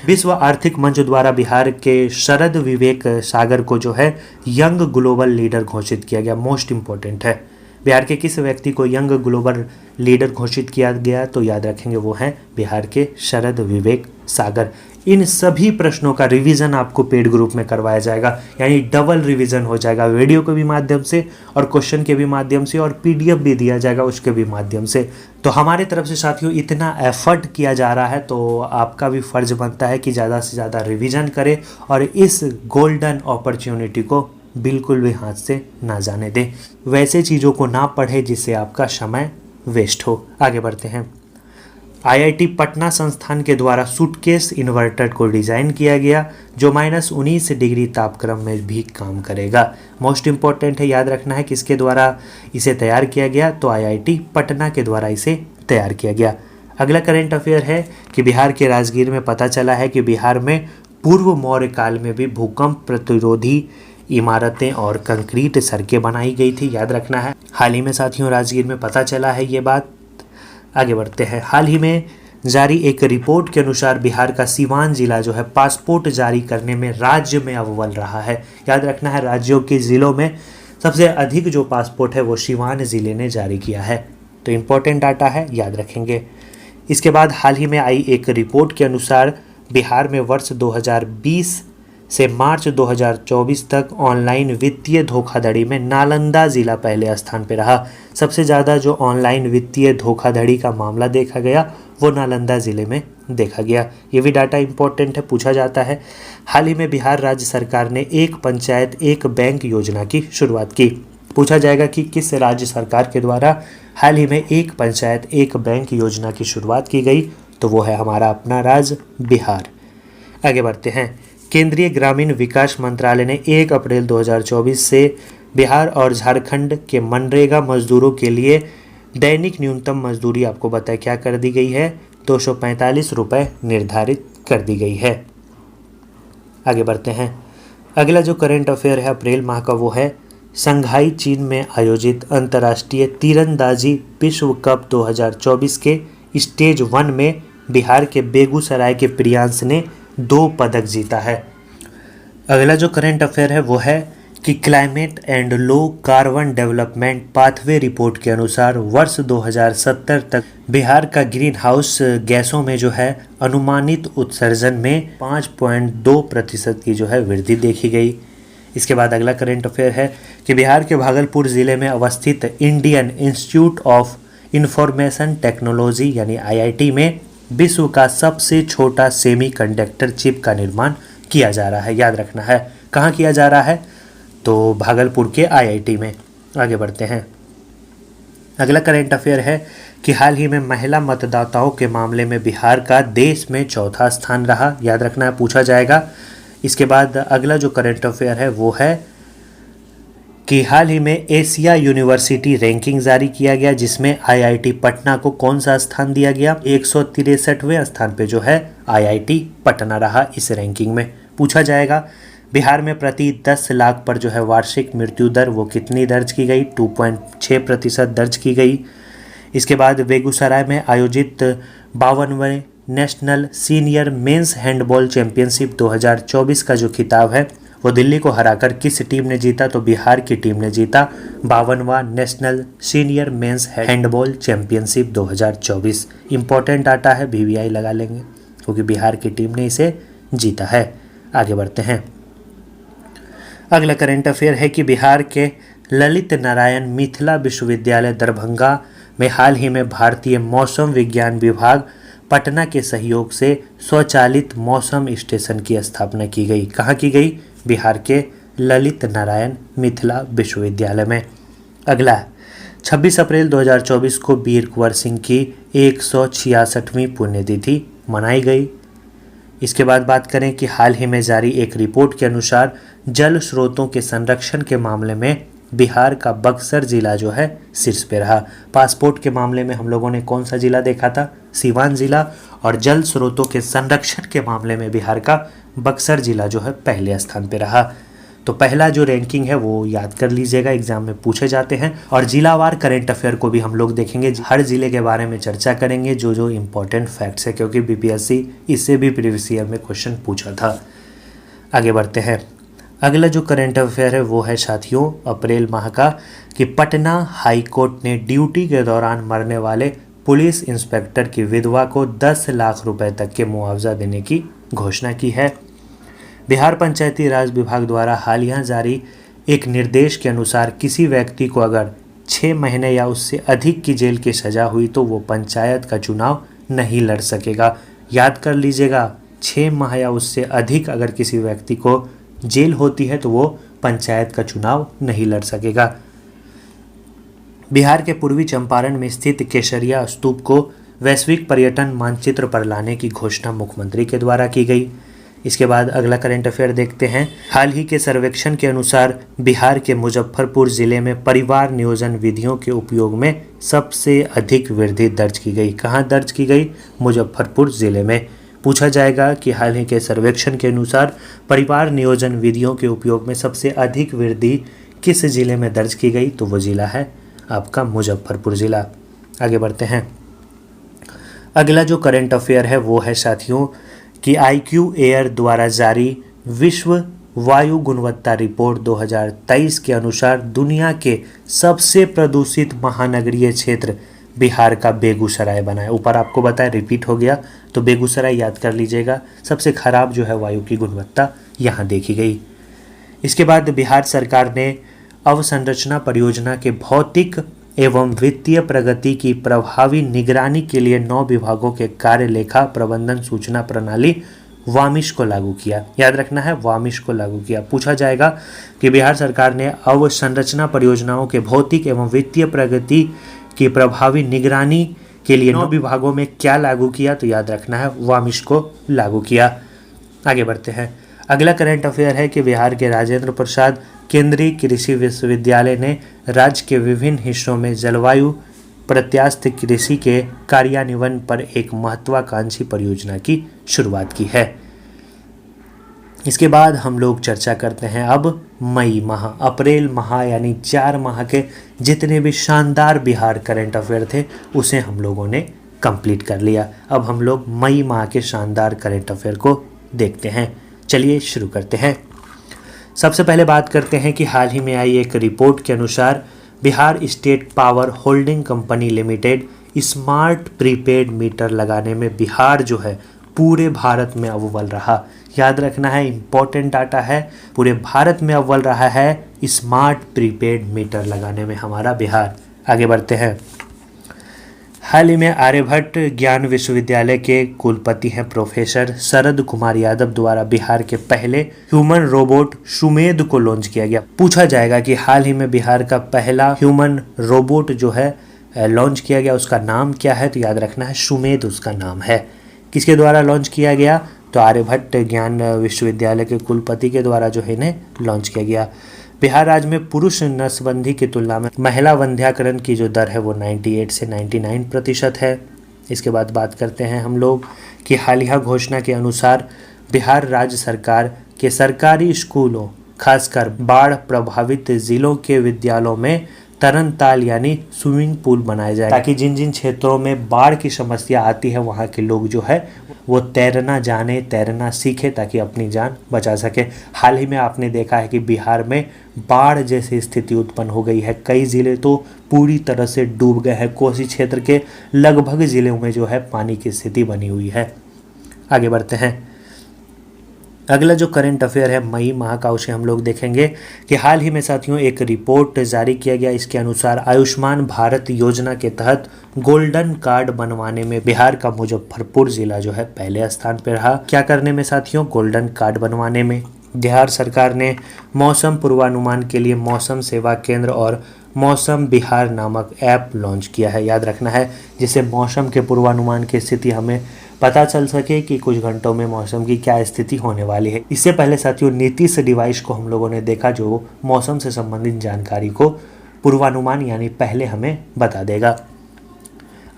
विश्व आर्थिक मंच द्वारा बिहार के शरद विवेक सागर को जो है यंग ग्लोबल लीडर घोषित किया गया। मोस्ट इंपॉर्टेंट है, बिहार के किस व्यक्ति को यंग ग्लोबल लीडर घोषित किया गया, तो याद रखेंगे वो हैं बिहार के शरद विवेक सागर। इन सभी प्रश्नों का रिवीजन आपको पेड ग्रुप में करवाया जाएगा, यानी डबल रिवीजन हो जाएगा, वीडियो के भी माध्यम से और क्वेश्चन के भी माध्यम से और पीडीएफ भी दिया जाएगा उसके भी माध्यम से। तो हमारे तरफ से साथियों इतना एफर्ट किया जा रहा है तो आपका भी फर्ज बनता है कि ज़्यादा से ज़्यादा रिवीजन करें और इस गोल्डन अपॉर्चुनिटी को बिल्कुल भी हाथ से ना जाने दें। वैसे चीज़ों को ना पढ़े जिससे आपका समय वेस्ट हो। आगे बढ़ते हैं, आईआईटी पटना संस्थान के द्वारा सूटकेस इन्वर्टर को डिज़ाइन किया गया जो -19 डिग्री तापक्रम में भी काम करेगा। मोस्ट इम्पॉर्टेंट है, याद रखना है किसके द्वारा इसे तैयार किया गया, तो आईआईटी पटना के द्वारा इसे तैयार किया गया। अगला करंट अफेयर है कि बिहार के राजगीर में पता चला है कि बिहार में पूर्व मौर्य काल में भी भूकंप प्रतिरोधी इमारतें और कंक्रीट सड़कें बनाई गई थी। याद रखना है, हाल ही में साथियों राजगीर में पता चला है ये बात। आगे बढ़ते हैं, हाल ही में जारी एक रिपोर्ट के अनुसार बिहार का सीवान जिला जो है पासपोर्ट जारी करने में राज्य में अव्वल रहा है। याद रखना है, राज्यों के ज़िलों में सबसे अधिक जो पासपोर्ट है वो सीवान ज़िले ने जारी किया है। तो इम्पोर्टेंट डाटा है, याद रखेंगे। इसके बाद हाल ही में आई एक रिपोर्ट के अनुसार बिहार में वर्ष 2020 से मार्च 2024 तक ऑनलाइन वित्तीय धोखाधड़ी में नालंदा जिला पहले स्थान पर रहा। सबसे ज़्यादा जो ऑनलाइन वित्तीय धोखाधड़ी का मामला देखा गया वो नालंदा ज़िले में देखा गया। ये भी डाटा इम्पोर्टेंट है, पूछा जाता है। हाल ही में बिहार राज्य सरकार ने एक पंचायत एक बैंक योजना की शुरुआत की। पूछा जाएगा कि किस राज्य सरकार के द्वारा हाल ही में एक पंचायत एक बैंक योजना की शुरुआत की गई, तो वो है हमारा अपना राज्य बिहार। आगे बढ़ते हैं, केंद्रीय ग्रामीण विकास मंत्रालय ने 1 अप्रैल 2024 से बिहार और झारखंड के मनरेगा मजदूरों के लिए दैनिक न्यूनतम मजदूरी आपको बताया क्या कर दी गई है, 245 रुपये निर्धारित कर दी गई है। आगे बढ़ते हैं, अगला जो करंट अफेयर है अप्रैल माह का वो है शंघाई चीन में आयोजित अंतर्राष्ट्रीय तीरंदाजी विश्व कप 2024 के स्टेज 1 में बिहार के बेगूसराय के प्रियांश ने 2 पदक जीता है। अगला जो करंट अफेयर है वो है कि climate and low carbon development pathway report के अनुसार वर्ष 2070 तक बिहार का ग्रीन हाउस गैसों में जो है अनुमानित उत्सर्जन में 5.2% की जो है वृद्धि देखी गई। इसके बाद अगला करंट अफेयर है कि बिहार के भागलपुर ज़िले में अवस्थित Indian institute of information technology यानी आईआईटी में विश्व का सबसे छोटा सेमीकंडक्टर चिप का निर्माण किया जा रहा है। याद रखना है कहाँ किया जा रहा है, तो भागलपुर के आईआईटी में। आगे बढ़ते हैं। अगला करंट अफेयर है कि हाल ही में महिला मतदाताओं के मामले में बिहार का देश में चौथा स्थान रहा। याद रखना है, पूछा जाएगा। इसके बाद अगला जो करंट अफेयर है वो है कि हाल ही में एशिया यूनिवर्सिटी रैंकिंग जारी किया गया, जिसमें आईआईटी पटना को कौन सा स्थान दिया गया। 163वें स्थान पे जो है आईआईटी पटना रहा इस रैंकिंग में। पूछा जाएगा बिहार में प्रति 10 लाख पर जो है वार्षिक मृत्यु दर वो कितनी दर्ज की गई, 2.6% दर्ज की गई। इसके बाद बेगूसराय में आयोजित 52वें national senior men's handball championship 2024 का जो खिताब है वो दिल्ली को हराकर किस टीम ने जीता, तो बिहार की टीम ने जीता 52वां national senior men's handball championship 2024। Important data है, वीवीआई लगा लेंगे क्योंकि बिहार की टीम ने इसे जीता है। आगे बढ़ते हैं। अगला करंट अफेयर है कि बिहार के ललित नारायण मिथिला विश्वविद्यालय दरभंगा में हाल ही में भारतीय मौसम विज्ञान विभाग पटना के सहयोग से स्वचालित मौसम स्टेशन की स्थापना की गई। कहाँ की गई, बिहार के ललित नारायण मिथिला विश्वविद्यालय में। अगला 26 अप्रैल 2024 को वीर कुंवर सिंह की 166वीं पुण्यतिथि मनाई गई। इसके बाद बात करें कि हाल ही में जारी एक रिपोर्ट के अनुसार जल स्रोतों के संरक्षण के मामले में बिहार का बक्सर जिला जो है शीर्ष पे रहा। पासपोर्ट के मामले में हम लोगों ने कौन सा जिला देखा था, सीवान जिला, और जल स्रोतों के संरक्षण के मामले में बिहार का बक्सर जिला जो है पहले स्थान पे रहा। तो पहला जो रैंकिंग है वो याद कर लीजिएगा, एग्जाम में पूछे जाते हैं। और जिलावार करंट अफेयर को भी हम लोग देखेंगे, हर जिले के बारे में चर्चा करेंगे जो जो इम्पोर्टेंट फैक्ट्स है, क्योंकि बीपीएससी इससे भी प्रीवियस ईयर में क्वेश्चन पूछा था। आगे बढ़ते हैं। अगला जो करंट अफेयर है वो है साथियों अप्रैल माह का कि पटना हाई कोर्ट ने ड्यूटी के दौरान मरने वाले पुलिस इंस्पेक्टर की विधवा को 10 लाख रुपए तक के मुआवजा देने की घोषणा की है। बिहार पंचायती राज विभाग द्वारा हालिया जारी एक निर्देश के अनुसार किसी व्यक्ति को अगर 6 महीने या उससे अधिक की जेल की सजा हुई तो वो पंचायत का चुनाव नहीं लड़ सकेगा। याद कर लीजिएगा, 6 माह या उससे अधिक अगर किसी व्यक्ति को जेल होती है तो वो पंचायत का चुनाव नहीं लड़ सकेगा। बिहार के पूर्वी चंपारण में स्थित केसरिया स्तूप को वैश्विक पर्यटन मानचित्र पर लाने की घोषणा मुख्यमंत्री के द्वारा की गई। इसके बाद अगला करंट अफेयर देखते हैं। हाल ही के सर्वेक्षण के अनुसार बिहार के मुजफ्फरपुर जिले में परिवार नियोजन विधियों के उपयोग में सबसे अधिक वृद्धि दर्ज की गई। कहाँ दर्ज की गई, मुजफ्फरपुर जिले में। पूछा जाएगा कि हाल ही के सर्वेक्षण के अनुसार परिवार नियोजन विधियों के उपयोग में सबसे अधिक वृद्धि किस जिले में दर्ज की गई, तो वो जिला है आपका मुजफ्फरपुर जिला। आगे बढ़ते हैं। अगला जो करंट अफेयर है वो है साथियों कि IQ एयर द्वारा जारी विश्व वायु गुणवत्ता रिपोर्ट 2023 के अनुसार दुनिया के सबसे प्रदूषित महानगरीय क्षेत्र बिहार का बेगूसराय बना है। ऊपर आपको बताया, रिपीट हो गया, तो बेगूसराय याद कर लीजिएगा। सबसे खराब जो है वायु की गुणवत्ता यहाँ देखी गई। इसके बाद बिहार सरकार ने अवसंरचना परियोजना के भौतिक एवं वित्तीय प्रगति की प्रभावी निगरानी के लिए 9 विभागों के कार्य लेखा प्रबंधन सूचना प्रणाली वामिश को लागू किया। याद रखना है, वामिश को लागू किया। पूछा जाएगा कि बिहार सरकार ने अवसंरचना परियोजनाओं के भौतिक एवं वित्तीय प्रगति की प्रभावी निगरानी के लिए 9 विभागों में क्या लागू किया, तो याद रखना है वामिश को लागू किया। आगे बढ़ते हैं। अगला करंट अफेयर है कि बिहार के राजेंद्र प्रसाद केंद्रीय कृषि विश्वविद्यालय ने राज्य के विभिन्न हिस्सों में जलवायु प्रत्यास्थ कृषि के कार्यान्वयन पर एक महत्वाकांक्षी परियोजना की शुरुआत की है। इसके बाद हम लोग चर्चा करते हैं अब मई माह, अप्रैल माह यानी 4 माह के जितने भी शानदार बिहार करंट अफेयर थे उसे हम लोगों ने कंप्लीट कर लिया। अब हम लोग मई माह के शानदार करंट अफेयर को देखते हैं। चलिए शुरू करते हैं। सबसे पहले बात करते हैं कि हाल ही में आई एक रिपोर्ट के अनुसार Bihar state power holding company limited smart prepaid meter लगाने में बिहार जो है पूरे भारत में अव्वल रहा। याद रखना है, इम्पोर्टेंट डाटा है, पूरे भारत में अव्वल रहा है स्मार्ट प्रीपेड मीटर लगाने में हमारा बिहार। आगे बढ़ते हैं। हाल ही में आर्यभट्ट ज्ञान विश्वविद्यालय के कुलपति हैं प्रोफेसर शरद कुमार यादव द्वारा बिहार के पहले ह्यूमन रोबोट सुमेध को लॉन्च किया गया। पूछा जाएगा कि हाल ही में बिहार का पहला ह्यूमन रोबोट जो है लॉन्च किया गया, उसका नाम क्या है? तो याद रखना है सुमेध उसका नाम है। किसके द्वारा लॉन्च किया गया? तो आर्यभट्ट ज्ञान विश्वविद्यालय के कुलपति के द्वारा जो है इन्हें लॉन्च किया गया। बिहार राज्य में पुरुष नसबंदी की तुलना में महिला वंध्याकरण की जो दर है वो 98 से 99% है। इसके बाद बात करते हैं हम लोग कि हालिया घोषणा के अनुसार बिहार राज्य सरकार के सरकारी स्कूलों खासकर बाढ़ प्रभावित जिलों के विद्यालयों में तरन ताल यानी स्विमिंग पूल बनाए जाए, ताकि जिन जिन क्षेत्रों में बाढ़ की समस्या आती है वहाँ के लोग जो है वो तैरना जाने, तैरना सीखे, ताकि अपनी जान बचा सके। हाल ही में आपने देखा है कि बिहार में बाढ़ जैसी स्थिति उत्पन्न हो गई है। कई ज़िले तो पूरी तरह से डूब गए हैं। कोसी क्षेत्र के लगभग ज़िलों में जो है पानी की स्थिति बनी हुई है। आगे बढ़ते हैं। अगला जो करंट अफेयर है मई माह का, उसे हम लोग देखेंगे कि हाल ही में साथियों एक रिपोर्ट जारी किया गया। इसके अनुसार आयुष्मान भारत योजना के तहत गोल्डन कार्ड बनवाने में बिहार का मुजफ्फरपुर जिला जो है पहले स्थान पर रहा। क्या करने में साथियों? गोल्डन कार्ड बनवाने में। बिहार सरकार ने मौसम पूर्वानुमान के लिए मौसम सेवा केंद्र और मौसम बिहार नामक ऐप लॉन्च किया है। याद रखना है, जिससे मौसम के पूर्वानुमान की स्थिति हमें पता चल सके कि कुछ घंटों में मौसम की क्या स्थिति होने वाली है। इससे पहले साथियों नीतीश डिवाइस को हम लोगों ने देखा, जो मौसम से संबंधित जानकारी को पूर्वानुमान यानी पहले हमें बता देगा।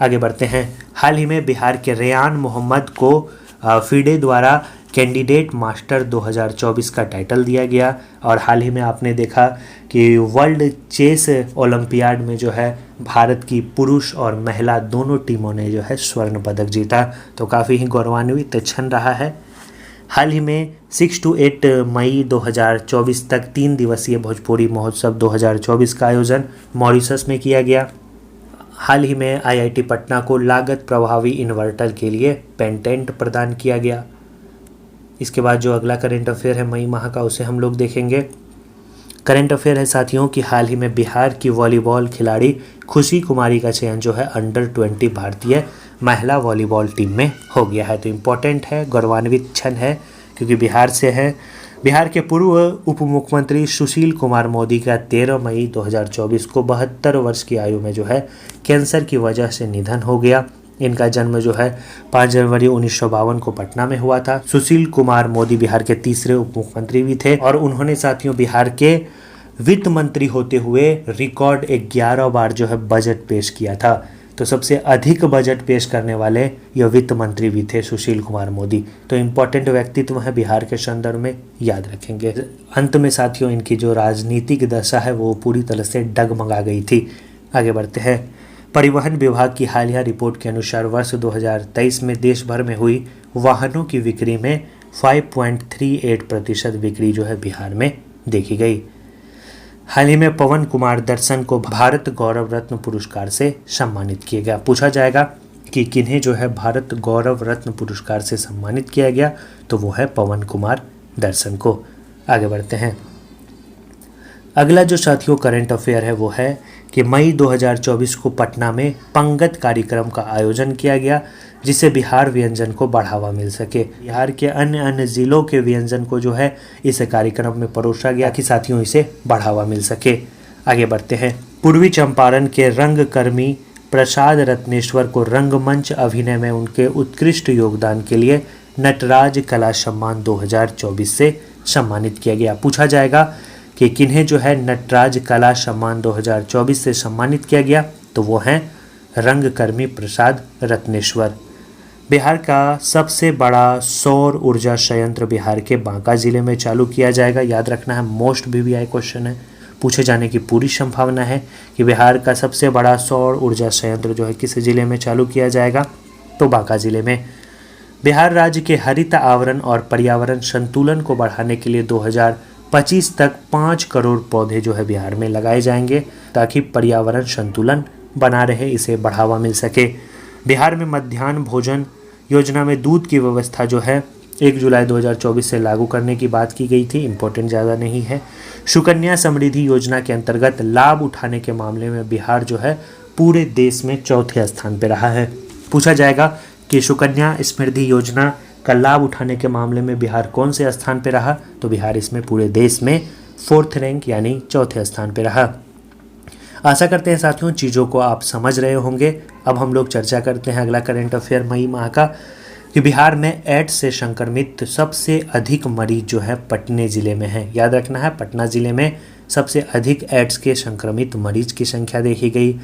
आगे बढ़ते हैं। हाल ही में बिहार के रेयान मोहम्मद को फीडे द्वारा कैंडिडेट मास्टर 2024 का टाइटल दिया गया। और हाल ही में आपने देखा कि वर्ल्ड चेस ओलंपियाड में जो है भारत की पुरुष और महिला दोनों टीमों ने जो है स्वर्ण पदक जीता, तो काफ़ी ही गौरवान्वित क्षण रहा है। हाल ही में 6 से 8 मई 2024 तक 3 दिवसीय भोजपुरी महोत्सव 2024 का आयोजन मॉरिशस में किया गया। हाल ही में आईआईटी पटना को लागत प्रभावी इन्वर्टर के लिए पेटेंट प्रदान किया गया। इसके बाद जो अगला करंट अफेयर है मई माह का, उसे हम लोग देखेंगे। करंट अफेयर है साथियों कि हाल ही में बिहार की वॉलीबॉल खिलाड़ी खुशी कुमारी का चयन जो है अंडर 20 भारतीय महिला वॉलीबॉल टीम में हो गया है। तो इम्पोर्टेंट है, गौरवान्वित क्षण है, क्योंकि बिहार से है। बिहार के पूर्व उप मुख्यमंत्री सुशील कुमार मोदी का 13 मई 2024 को 72 वर्ष की आयु में जो है कैंसर की वजह से निधन हो गया। इनका जन्म जो है 5 जनवरी 1952 को पटना में हुआ था। सुशील कुमार मोदी बिहार के तीसरे उप मुख्यमंत्री भी थे और उन्होंने साथियों बिहार के वित्त मंत्री होते हुए रिकॉर्ड 11 बार जो है बजट पेश किया था। तो सबसे अधिक बजट पेश करने वाले यह वित्त मंत्री भी थे सुशील कुमार मोदी। तो इम्पोर्टेंट व्यक्तित्व है बिहार के संदर्भ में, याद रखेंगे। अंत में साथियों इनकी जो राजनीतिक दशा है वो पूरी तरह से डगमगा गई थी। आगे बढ़ते हैं। परिवहन विभाग की हालिया रिपोर्ट के अनुसार वर्ष 2023 में देश भर में हुई वाहनों की बिक्री में 5.38% बिक्री जो है बिहार में देखी गई। हाल ही में पवन कुमार दर्शन को भारत गौरव रत्न पुरस्कार से सम्मानित किया गया। पूछा जाएगा कि किन्हें जो है भारत गौरव रत्न पुरस्कार से सम्मानित किया गया, तो वो है पवन कुमार दर्शन को। आगे बढ़ते हैं। अगला जो साथियों करंट अफेयर है वो है कि मई 2024 को पटना में पंगत कार्यक्रम का आयोजन किया गया, जिससे बिहार व्यंजन को बढ़ावा मिल सके। बिहार के अन्य अन्य जिलों के व्यंजन को जो है इस कार्यक्रम में परोसा गया कि साथियों इसे बढ़ावा मिल सके। आगे बढ़ते हैं। पूर्वी चंपारण के रंगकर्मी प्रसाद रत्नेश्वर को रंगमंच अभिनय में उनके उत्कृष्ट योगदान के लिए नटराज कला सम्मान 2024 से सम्मानित किया गया। पूछा जाएगा कि किन्हें जो है नटराज कला सम्मान 2024 से सम्मानित किया गया, तो वो हैं रंगकर्मी प्रसाद रत्नेश्वर। बिहार का सबसे बड़ा सौर ऊर्जा संयंत्र बिहार के बांका जिले में चालू किया जाएगा। याद रखना है, मोस्ट VVI क्वेश्चन है, पूछे जाने की पूरी संभावना है कि बिहार का सबसे बड़ा सौर ऊर्जा संयंत्र जो है किस जिले में चालू किया जाएगा, तो बांका जिले में। बिहार राज्य के हरित आवरण और पर्यावरण संतुलन को बढ़ाने के लिए 2025 तक 5 करोड़ पौधे जो है बिहार में लगाए जाएंगे, ताकि पर्यावरण संतुलन बना रहे, इसे बढ़ावा मिल सके। बिहार में मध्याह्न भोजन योजना में दूध की व्यवस्था जो है 1 जुलाई 2024 से लागू करने की बात की गई थी। इम्पोर्टेंट ज़्यादा नहीं है। सुकन्या समृद्धि योजना के अंतर्गत लाभ उठाने के मामले में बिहार जो है पूरे देश में चौथे स्थान पर रहा है। पूछा जाएगा कि सुकन्या समृद्धि योजना का लाभ उठाने के मामले में बिहार कौन से स्थान पर रहा, तो बिहार इसमें पूरे देश में 4th रैंक यानी चौथे स्थान पर रहा। आशा करते हैं साथियों चीज़ों को आप समझ रहे होंगे। अब हम लोग चर्चा करते हैं अगला करंट अफेयर मई माह का, कि बिहार में एड्स से संक्रमित सबसे अधिक मरीज जो है पटना ज़िले में है। याद रखना है, पटना ज़िले में सबसे अधिक एड्स के संक्रमित मरीज की संख्या देखी गई।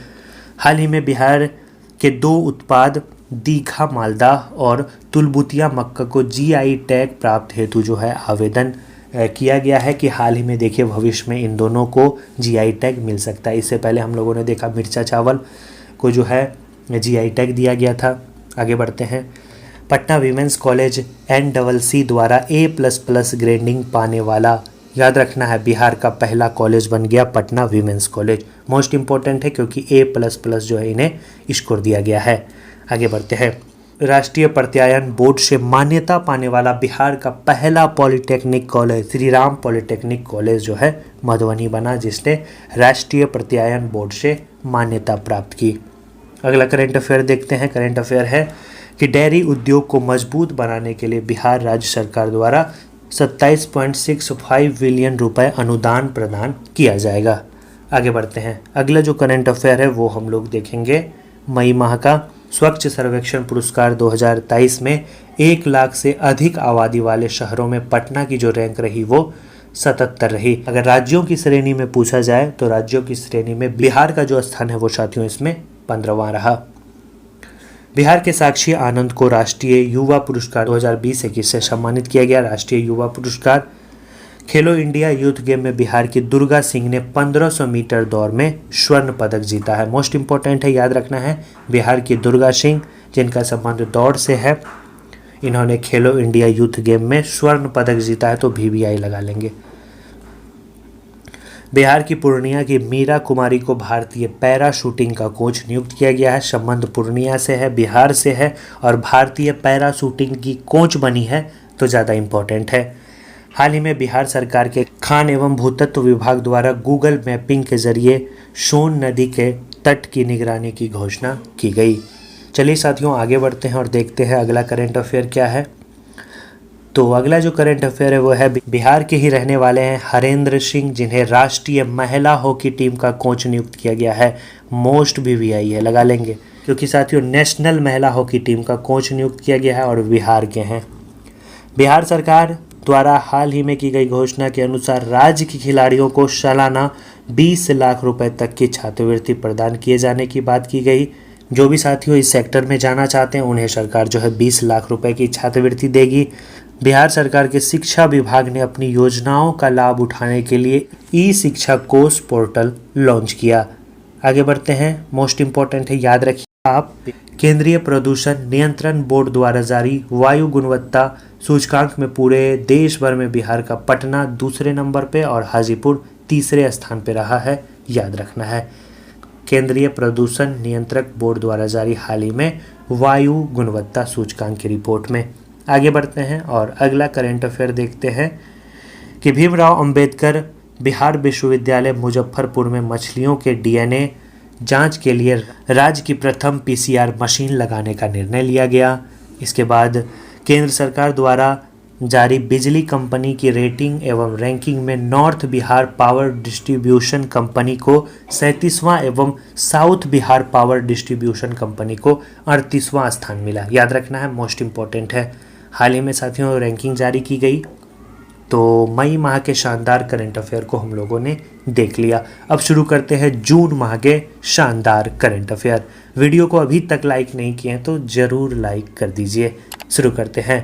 हाल ही में बिहार के 2 उत्पाद दीघा मालदा और तुलबुतिया मक्का को जीआई टैग प्राप्त हेतु जो है आवेदन किया गया है, कि हाल ही में देखिए भविष्य में इन दोनों को जीआई टैग मिल सकता है। इससे पहले हम लोगों ने देखा मिर्चा चावल को जो है जीआई टैग दिया गया था। आगे बढ़ते हैं। पटना वीमेंस कॉलेज NCC द्वारा A++ ग्रेडिंग पाने वाला, याद रखना है, बिहार का पहला कॉलेज बन गया Patna women's college. Most important है क्योंकि A++ जो है इन्हें स्कोर दिया गया है। आगे बढ़ते हैं। राष्ट्रीय प्रत्यायन बोर्ड से मान्यता पाने वाला बिहार का पहला polytechnic college Shri Ram polytechnic college जो है मधुबनी बना, जिसने राष्ट्रीय प्रत्यायन बोर्ड से मान्यता प्राप्त की। अगला करंट अफेयर देखते हैं। करंट अफेयर है कि डेयरी उद्योग को मजबूत बनाने के लिए बिहार राज्य सरकार द्वारा 27.65 बिलियन रुपए अनुदान प्रदान किया जाएगा। आगे बढ़ते हैं। अगला जो करंट अफेयर है वो हम लोग देखेंगे मई माह का। स्वच्छ सर्वेक्षण पुरस्कार 2023 में 1 लाख से अधिक आबादी वाले शहरों में पटना की जो रैंक रही वो 77 रही। अगर राज्यों की श्रेणी में पूछा जाए तो राज्यों की श्रेणी में बिहार का जो स्थान है वो साथियों इसमें 15वां रहा। बिहार के साक्षी आनंद को राष्ट्रीय युवा पुरस्कार 2020-21 से सम्मानित किया गया। राष्ट्रीय युवा पुरस्कार। खेलो इंडिया यूथ गेम में बिहार की दुर्गा सिंह ने 1500 मीटर दौड़ में स्वर्ण पदक जीता है। मोस्ट इम्पॉर्टेंट है, याद रखना है, बिहार की दुर्गा सिंह जिनका संबंध दौड़ से है, इन्होंने खेलो इंडिया यूथ गेम में स्वर्ण पदक जीता है, तो VVI लगा लेंगे। बिहार की पूर्णिया की मीरा कुमारी को भारतीय पैरा शूटिंग का कोच नियुक्त किया गया है। संबंध पूर्णिया से है, बिहार से है, और भारतीय पैरा शूटिंग की कोच बनी है, तो ज़्यादा इम्पोर्टेंट है। हाल ही में बिहार सरकार के खान एवं भूतत्व विभाग द्वारा गूगल मैपिंग के जरिए सोन नदी के तट की निगरानी की घोषणा की गई। चलिए साथियों आगे बढ़ते हैं और देखते हैं अगला करंट अफेयर क्या है। तो अगला जो करंट अफेयर है वो है बिहार के ही रहने वाले हैं हरेंद्र सिंह, जिन्हें राष्ट्रीय महिला हॉकी टीम का कोच नियुक्त किया गया है। मोस्ट VVI है, लगा लेंगे, क्योंकि साथियों नेशनल महिला हॉकी टीम का कोच नियुक्त किया गया है और बिहार के हैं। बिहार सरकार द्वारा हाल ही में की गई घोषणा के अनुसार राज्य के खिलाड़ियों को सालाना 20 लाख रुपए तक की छात्रवृत्ति प्रदान किए जाने की बात की गई। जो भी साथियों इस सेक्टर में जाना चाहते हैं उन्हें सरकार जो है 20 लाख रुपए की छात्रवृत्ति देगी। बिहार सरकार के शिक्षा विभाग ने अपनी योजनाओं का लाभ उठाने के लिए ई-शिक्षा कोष पोर्टल लॉन्च किया। आगे बढ़ते हैं। मोस्ट इम्पॉर्टेंट है, याद रखिए आप, केंद्रीय प्रदूषण नियंत्रण बोर्ड द्वारा जारी वायु गुणवत्ता सूचकांक में पूरे देश भर में बिहार का पटना दूसरे नंबर पे और हाजीपुर तीसरे स्थान पे रहा है। याद रखना है, केंद्रीय प्रदूषण नियंत्रक बोर्ड द्वारा जारी हाल ही में वायु गुणवत्ता सूचकांक की रिपोर्ट में। आगे बढ़ते हैं और अगला करंट अफेयर देखते हैं कि भीमराव अंबेडकर बिहार विश्वविद्यालय मुजफ्फरपुर में मछलियों के DNA जांच के लिए राज्य की प्रथम PCR मशीन लगाने का निर्णय लिया गया। इसके बाद केंद्र सरकार द्वारा जारी बिजली कंपनी की रेटिंग एवं रैंकिंग में north Bihar power distribution company को 37वां एवं south Bihar power distribution company को 38वां स्थान मिला। याद रखना है, मोस्ट इम्पॉर्टेंट है। हाल ही में साथियों रैंकिंग जारी की गई, तो मई माह के शानदार करंट अफेयर को हम लोगों ने देख लिया। अब शुरू करते हैं जून माह के शानदार करंट अफेयर। वीडियो को अभी तक लाइक नहीं किए हैं तो ज़रूर लाइक कर दीजिए। शुरू करते हैं।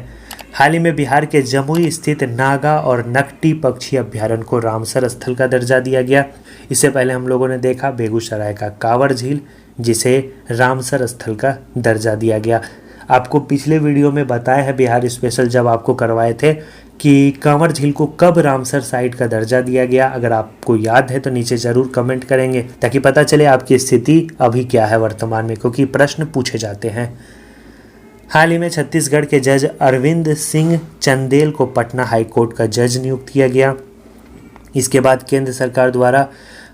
हाल ही में बिहार के जमुई स्थित नागा और नकटी पक्षी अभ्यारण्य को रामसर स्थल का दर्जा दिया गया। इससे पहले हम लोगों ने देखा बेगूसराय का कांवर झील, जिसे रामसर स्थल का दर्जा दिया गया। आपको पिछले वीडियो में बताया है बिहार स्पेशल जब आपको करवाए थे कि कांवर झील को कब रामसर साइट का दर्जा दिया गया। अगर आपको याद है तो नीचे ज़रूर कमेंट करेंगे ताकि पता चले आपकी स्थिति अभी क्या है वर्तमान में, क्योंकि प्रश्न पूछे जाते हैं। हाल ही में छत्तीसगढ़ के जज अरविंद सिंह चंदेल को पटना हाईकोर्ट का जज नियुक्त किया गया। इसके बाद केंद्र सरकार द्वारा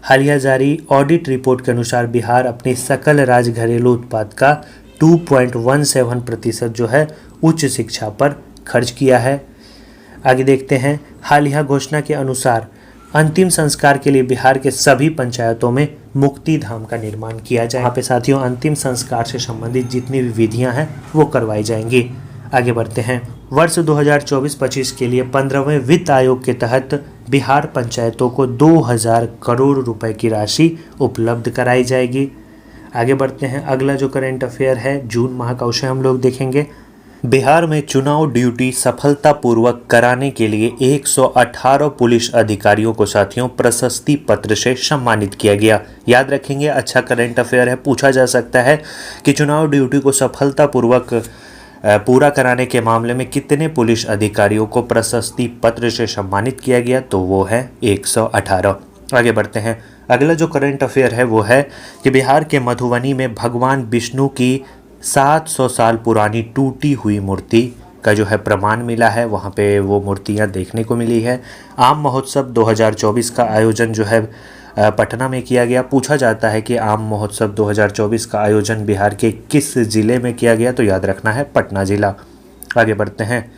हालिया जारी ऑडिट रिपोर्ट के अनुसार बिहार अपने सकल राज्य घरेलू उत्पाद का 2.17% जो है उच्च शिक्षा पर खर्च किया है। आगे देखते हैं, हालिया घोषणा के अनुसार अंतिम संस्कार के लिए बिहार के सभी पंचायतों में मुक्ति धाम का निर्माण किया जाए। यहाँ पे साथियों अंतिम संस्कार से संबंधित जितनी भी विधियां हैं वो करवाई जाएंगी। आगे बढ़ते हैं, वर्ष 2024-25 के लिए 15वें वित्त आयोग के तहत बिहार पंचायतों को 2000 करोड़ रुपए की राशि उपलब्ध कराई जाएगी। आगे बढ़ते हैं, अगला जो करंट अफेयर है जून माह का, उसे हम लोग देखेंगे। बिहार में चुनाव ड्यूटी सफलतापूर्वक कराने के लिए 118 पुलिस अधिकारियों को साथियों प्रशस्ति पत्र से सम्मानित किया गया। याद रखेंगे, अच्छा करंट अफेयर है, पूछा जा सकता है कि चुनाव ड्यूटी को सफलतापूर्वक पूरा कराने के मामले में कितने पुलिस अधिकारियों को प्रशस्ति पत्र से सम्मानित किया गया, तो वो है 118। आगे बढ़ते हैं, अगला जो करंट अफेयर है वो है कि बिहार के मधुबनी में भगवान विष्णु की 700 साल पुरानी टूटी हुई मूर्ति का जो है प्रमाण मिला है। वहाँ पे वो मूर्तियाँ देखने को मिली है। आम महोत्सव 2024 का आयोजन जो है पटना में किया गया। पूछा जाता है कि आम महोत्सव 2024 का आयोजन बिहार के किस जिले में किया गया, तो याद रखना है पटना जिला। आगे बढ़ते हैं,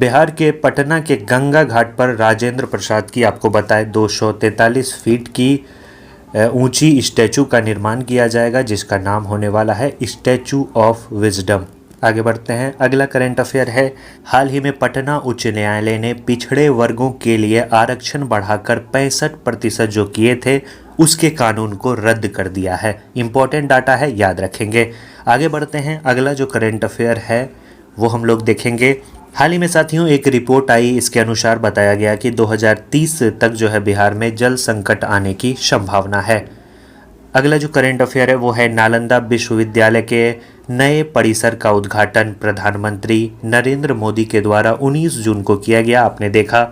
बिहार के पटना के गंगा घाट पर राजेंद्र प्रसाद की आपको बताएं 243 फीट की ऊंची स्टैचू का निर्माण किया जाएगा, जिसका नाम होने वाला है स्टैचू ऑफ विजडम। आगे बढ़ते हैं, अगला करंट अफेयर है, हाल ही में पटना उच्च न्यायालय ने पिछड़े वर्गों के लिए आरक्षण बढ़ाकर 65% जो किए थे उसके कानून को रद्द कर दिया है। इंपॉर्टेंट डाटा है, याद रखेंगे। आगे बढ़ते हैं, अगला जो करंट अफेयर है वो हम लोग देखेंगे। हाल ही में साथियों एक रिपोर्ट आई, इसके अनुसार बताया गया कि 2030 तक जो है बिहार में जल संकट आने की संभावना है। अगला जो करंट अफेयर है वो है, नालंदा विश्वविद्यालय के नए परिसर का उद्घाटन प्रधानमंत्री नरेंद्र मोदी के द्वारा 19 जून को किया गया, आपने देखा।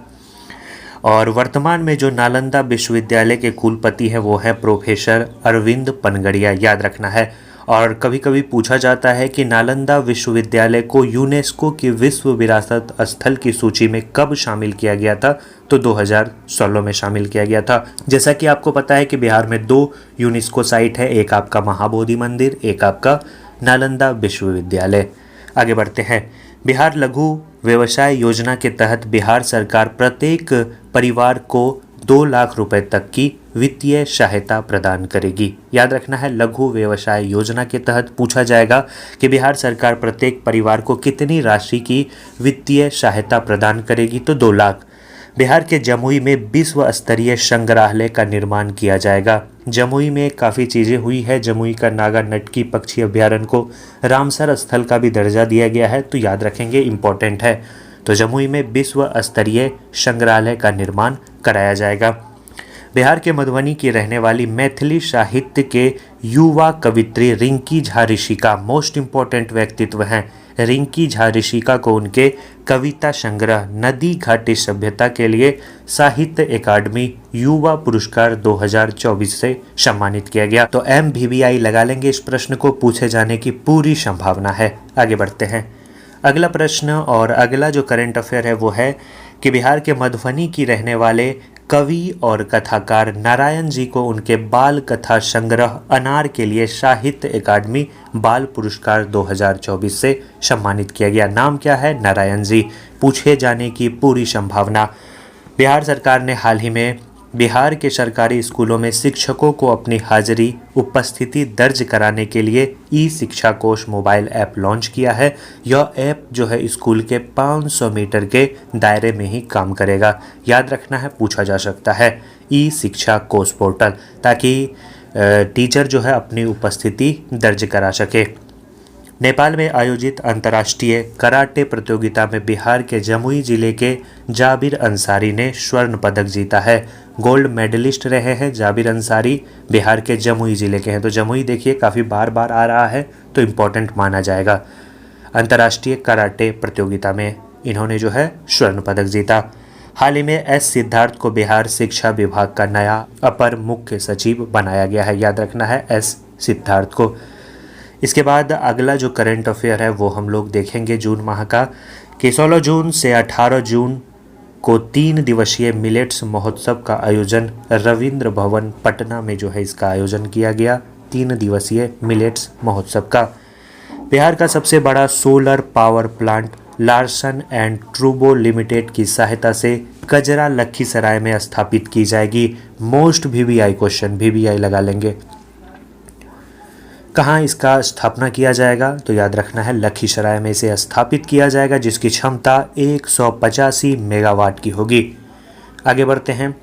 और वर्तमान में जो नालंदा विश्वविद्यालय के कुलपति हैं वो है प्रोफेसर अरविंद पनगड़िया, याद रखना है। और कभी कभी पूछा जाता है कि नालंदा विश्वविद्यालय को यूनेस्को की विश्व विरासत स्थल की सूची में कब शामिल किया गया था, तो 2016 में शामिल किया गया था। जैसा कि आपको पता है कि बिहार में 2 यूनेस्को साइट है, एक आपका महाबोधि मंदिर, एक आपका नालंदा विश्वविद्यालय। आगे बढ़ते हैं, बिहार लघु व्यवसाय योजना के तहत बिहार सरकार प्रत्येक परिवार को 2 लाख रुपए तक की वित्तीय सहायता प्रदान करेगी। याद रखना है, लघु व्यवसाय योजना के तहत पूछा जाएगा कि बिहार सरकार प्रत्येक परिवार को कितनी राशि की वित्तीय सहायता प्रदान करेगी, तो 2 लाख। बिहार के जमुई में विश्व स्तरीय संग्रहालय का निर्माण किया जाएगा। जमुई में काफ़ी चीज़ें हुई है। जमुई का नागा नटकी पक्षी अभ्यारण्य को रामसर स्थल का भी दर्जा दिया गया है, तो याद रखेंगे, इम्पोर्टेंट है। तो जमुई में विश्व स्तरीय संग्रहालय का निर्माण कराया जाएगा। बिहार के मधुबनी की रहने वाली मैथिली साहित्य के युवा कवित्री रिंकी झा ऋषिका मोस्ट इम्पोर्टेंट व्यक्तित्व हैं। रिंकी झा ऋषिका को उनके कविता संग्रह नदी घाटी सभ्यता के लिए साहित्य अकादमी युवा पुरस्कार 2024 से सम्मानित किया गया। तो MVVI लगा लेंगे, इस प्रश्न को पूछे जाने की पूरी संभावना है। आगे बढ़ते हैं, अगला प्रश्न और अगला जो करंट अफेयर है वो है कि बिहार के मधुबनी की रहने वाले कवि और कथाकार नारायण जी को उनके बाल कथा संग्रह अनार के लिए साहित्य अकादमी बाल पुरस्कार 2024 से सम्मानित किया गया। नाम क्या है? नारायण जी। पूछे जाने की पूरी संभावना। बिहार सरकार ने हाल ही में बिहार के सरकारी स्कूलों में शिक्षकों को अपनी हाजिरी उपस्थिति दर्ज कराने के लिए ई शिक्षा कोश मोबाइल ऐप लॉन्च किया है। यह ऐप जो है स्कूल के 500 मीटर के दायरे में ही काम करेगा। याद रखना है, पूछा जा सकता है, ई शिक्षा कोश पोर्टल, ताकि टीचर जो है अपनी उपस्थिति दर्ज करा सके। नेपाल में आयोजित अंतर्राष्ट्रीय कराटे प्रतियोगिता में बिहार के जमुई जिले के जाबिर अंसारी ने स्वर्ण पदक जीता है। गोल्ड मेडलिस्ट रहे हैं जाबिर अंसारी, बिहार के जमुई जिले के हैं। तो जमुई देखिए काफ़ी बार बार आ रहा है, तो इम्पोर्टेंट माना जाएगा। अंतर्राष्ट्रीय कराटे प्रतियोगिता में इन्होंने जो है स्वर्ण पदक जीता। हाल ही में एस सिद्धार्थ को बिहार शिक्षा विभाग का नया अपर मुख्य सचिव बनाया गया है। याद रखना है, एस सिद्धार्थ को। इसके बाद अगला जो करंट अफेयर है वो हम लोग देखेंगे जून माह का, कि 16 जून से 18 जून को 3 दिवसीय मिलेट्स महोत्सव का आयोजन रविंद्र भवन पटना में जो है इसका आयोजन किया गया। 3 दिवसीय मिलेट्स महोत्सव का। बिहार का सबसे बड़ा solar power plant Larsen and ट्रूबो लिमिटेड की सहायता से कजरा लखीसराय में स्थापित की जाएगी। मोस्ट वीवीआई क्वेश्चन, वीवीआई लगा लेंगे। कहाँ इसका स्थापना किया जाएगा, तो याद रखना है लखीसराय में इसे स्थापित किया जाएगा, जिसकी क्षमता 185 मेगावाट की होगी। आगे बढ़ते हैं।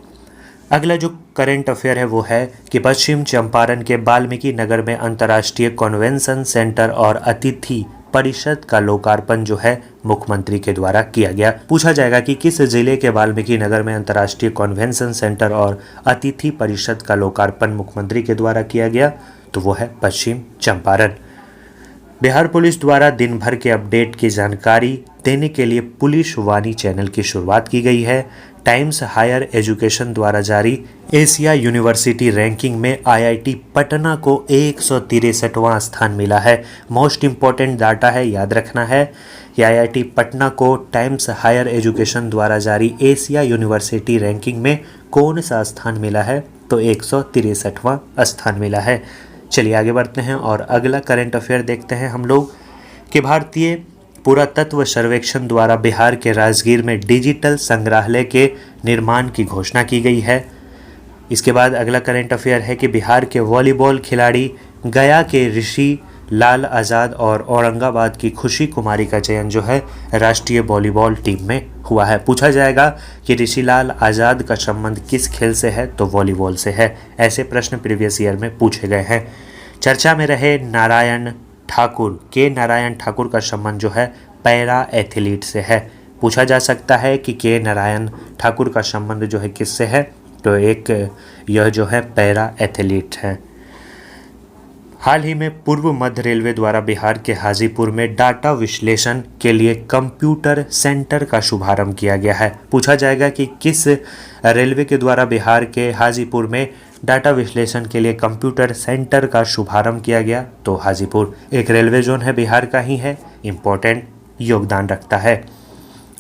अगला जो करंट अफेयर है वो है कि पश्चिम चंपारण के वाल्मीकि नगर में अंतर्राष्ट्रीय कन्वेंशन सेंटर और अतिथि परिषद का लोकार्पण जो है मुख्यमंत्री के द्वारा किया गया। पूछा जाएगा कि किस जिले के वाल्मीकि नगर में अंतर्राष्ट्रीय कन्वेंशन सेंटर और अतिथि परिषद का लोकार्पण मुख्यमंत्री के द्वारा किया गया, तो वो है पश्चिम चंपारण। बिहार पुलिस द्वारा दिन भर के अपडेट की जानकारी देने के लिए पुलिस वाणी चैनल की शुरुआत की गई है। टाइम्स हायर एजुकेशन द्वारा जारी एशिया यूनिवर्सिटी रैंकिंग में आईआईटी पटना को 163वां स्थान मिला है। मोस्ट इम्पॉर्टेंट डाटा है, याद रखना है कि आईआईटी पटना को टाइम्स हायर एजुकेशन द्वारा जारी एशिया यूनिवर्सिटी रैंकिंग में कौन सा स्थान मिला है, तो 163वां स्थान मिला है। चलिए आगे बढ़ते हैं और अगला करंट अफेयर देखते हैं हम लोग कि भारतीय पुरातत्व सर्वेक्षण द्वारा बिहार के राजगीर में डिजिटल संग्रहालय के निर्माण की घोषणा की गई है। इसके बाद अगला करंट अफेयर है कि बिहार के वॉलीबॉल खिलाड़ी गया के ऋषि लाल आज़ाद और औरंगाबाद की खुशी कुमारी का चयन जो है राष्ट्रीय वॉलीबॉल टीम में हुआ है। पूछा जाएगा कि ऋषि लाल आज़ाद का संबंध किस खेल से है, तो वॉलीबॉल से है। ऐसे प्रश्न प्रीवियस ईयर में पूछे गए हैं। चर्चा में रहे नारायण ठाकुर के नारायण ठाकुर का संबंध जो है पैरा एथलीट से है। पूछा जा सकता है कि के नारायण ठाकुर का संबंध जो है किससे है, तो एक यह जो है पैरा एथलीट है। हाल ही में पूर्व मध्य रेलवे द्वारा बिहार के हाजीपुर में डाटा विश्लेषण के लिए कंप्यूटर सेंटर का शुभारंभ किया गया है। पूछा जाएगा कि किस रेलवे के द्वारा बिहार के हाजीपुर में डाटा विश्लेषण के लिए कंप्यूटर सेंटर का शुभारंभ किया गया, तो हाजीपुर एक रेलवे जोन है, बिहार का ही है, इम्पोर्टेंट योगदान रखता है।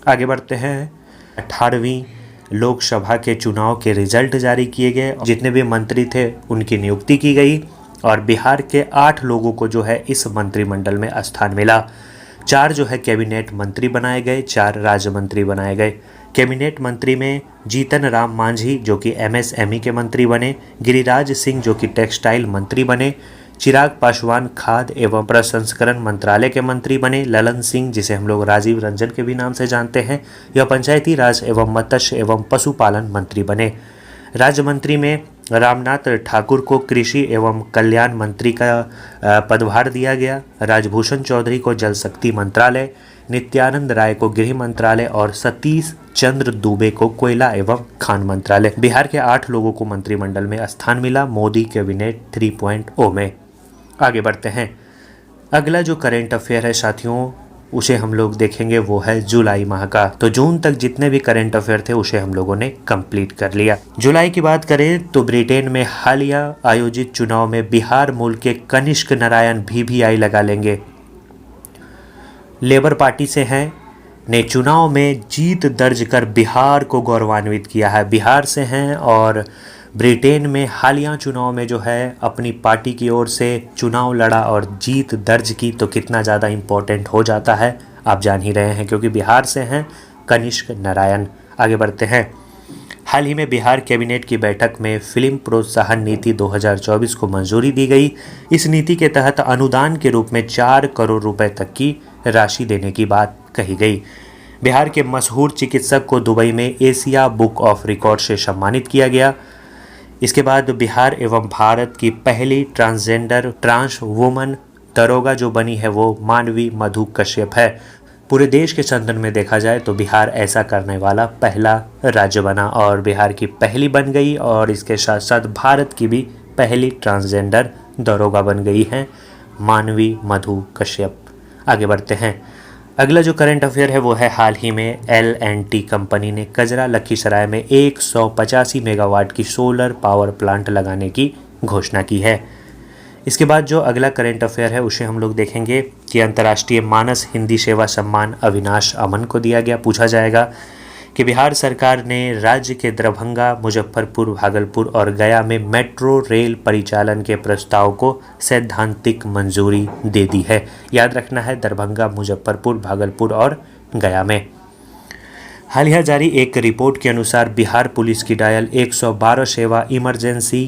आगे बढ़ते हैं। 18वीं लोकसभा के चुनाव के रिजल्ट जारी किए गए। जितने भी मंत्री थे उनकी नियुक्ति की गई और बिहार के 8 लोगों को जो है इस मंत्रिमंडल में स्थान मिला। 4 जो है कैबिनेट मंत्री बनाए गए, 4 राज्य मंत्री बनाए गए। कैबिनेट मंत्री में जीतन राम मांझी जो कि एमएसएमई के मंत्री बने, गिरिराज सिंह जो कि टेक्सटाइल मंत्री बने, चिराग पासवान खाद्य एवं प्रसंस्करण मंत्रालय के मंत्री बने, ललन सिंह जिसे हम लोग राजीव रंजन के भी नाम से जानते हैं, यह पंचायती राज एवं मत्स्य एवं पशुपालन मंत्री बने। राज्य मंत्री में रामनाथ ठाकुर को कृषि एवं कल्याण मंत्री का पदभार दिया गया, राजभूषण चौधरी को जल शक्ति मंत्रालय, नित्यानंद राय को गृह मंत्रालय और सतीश चंद्र दुबे को कोयला एवं खान मंत्रालय। बिहार के 8 लोगों को मंत्रिमंडल में स्थान मिला मोदी कैबिनेट 3.0 में। आगे बढ़ते हैं। अगला जो करेंट अफेयर है साथियों उसे हम लोग देखेंगे वो है जुलाई माह का। तो जून तक जितने भी करंट अफेयर थे उसे हम लोगों ने कंप्लीट कर लिया। जुलाई की बात करें तो ब्रिटेन में हालिया आयोजित चुनाव में बिहार मूल के कनिष्क नारायण वीवीआई लगा लेंगे, लेबर पार्टी से हैं, ने चुनाव में जीत दर्ज कर बिहार को गौरवान्वित किया है। बिहार से हैं और ब्रिटेन में हालिया चुनाव में जो है अपनी पार्टी की ओर से चुनाव लड़ा और जीत दर्ज की, तो कितना ज़्यादा इम्पोर्टेंट हो जाता है आप जान ही रहे हैं, क्योंकि बिहार से हैं कनिष्क नारायण। आगे बढ़ते हैं। हाल ही में बिहार कैबिनेट की बैठक में फिल्म प्रोत्साहन नीति 2024 को मंजूरी दी गई। इस नीति के तहत अनुदान के रूप में 4 करोड़ रुपए तक की राशि देने की बात कही गई। बिहार के मशहूर चिकित्सक को दुबई में एशिया बुक ऑफ रिकॉर्ड से सम्मानित किया गया। इसके बाद बिहार एवं भारत की पहली ट्रांसजेंडर ट्रांस वुमन दरोगा जो बनी है वो मानवी मधु कश्यप है। पूरे देश के संदर्भ में देखा जाए तो बिहार ऐसा करने वाला पहला राज्य बना और बिहार की पहली बन गई और इसके साथ साथ भारत की भी पहली ट्रांसजेंडर दरोगा बन गई है मानवी मधु कश्यप। आगे बढ़ते हैं। अगला जो करंट अफेयर है वो है हाल ही में L&T कंपनी ने कजरा लखीसराय में 185 मेगावाट की सोलर पावर प्लांट लगाने की घोषणा की है। इसके बाद जो अगला करंट अफेयर है उसे हम लोग देखेंगे कि अंतर्राष्ट्रीय मानस हिंदी सेवा सम्मान अविनाश अमन को दिया गया। पूछा जाएगा कि बिहार सरकार ने राज्य के दरभंगा, मुजफ्फरपुर, भागलपुर और गया में मेट्रो रेल परिचालन के प्रस्ताव को सैद्धांतिक मंजूरी दे दी है। याद रखना है, दरभंगा, मुजफ्फरपुर, भागलपुर और गया में। हालिया जारी एक रिपोर्ट के अनुसार बिहार पुलिस की डायल 112 सेवा इमरजेंसी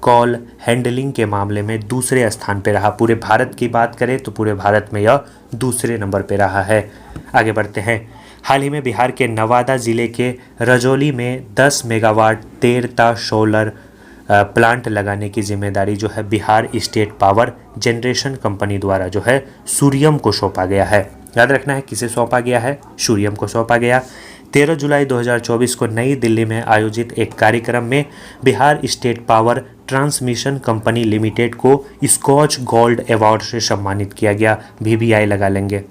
कॉल हैंडलिंग के मामले में दूसरे स्थान पर रहा। पूरे भारत की बात करें तो पूरे भारत में यह दूसरे नंबर पर रहा है। आगे बढ़ते हैं। हाल ही में बिहार के नवादा जिले के रजौली में 10 मेगावाट तेरता सोलर प्लांट लगाने की जिम्मेदारी जो है Bihar state power generation company द्वारा जो है सूर्यम को सौंपा गया है। याद रखना है, किसे सौंपा गया है? सूर्यम को सौंपा गया। 13 जुलाई 2024 को नई दिल्ली में आयोजित एक कार्यक्रम में Bihar state power transmission company limited को स्कॉच गोल्ड अवार्ड से सम्मानित किया गया। VVI लगा लेंगे।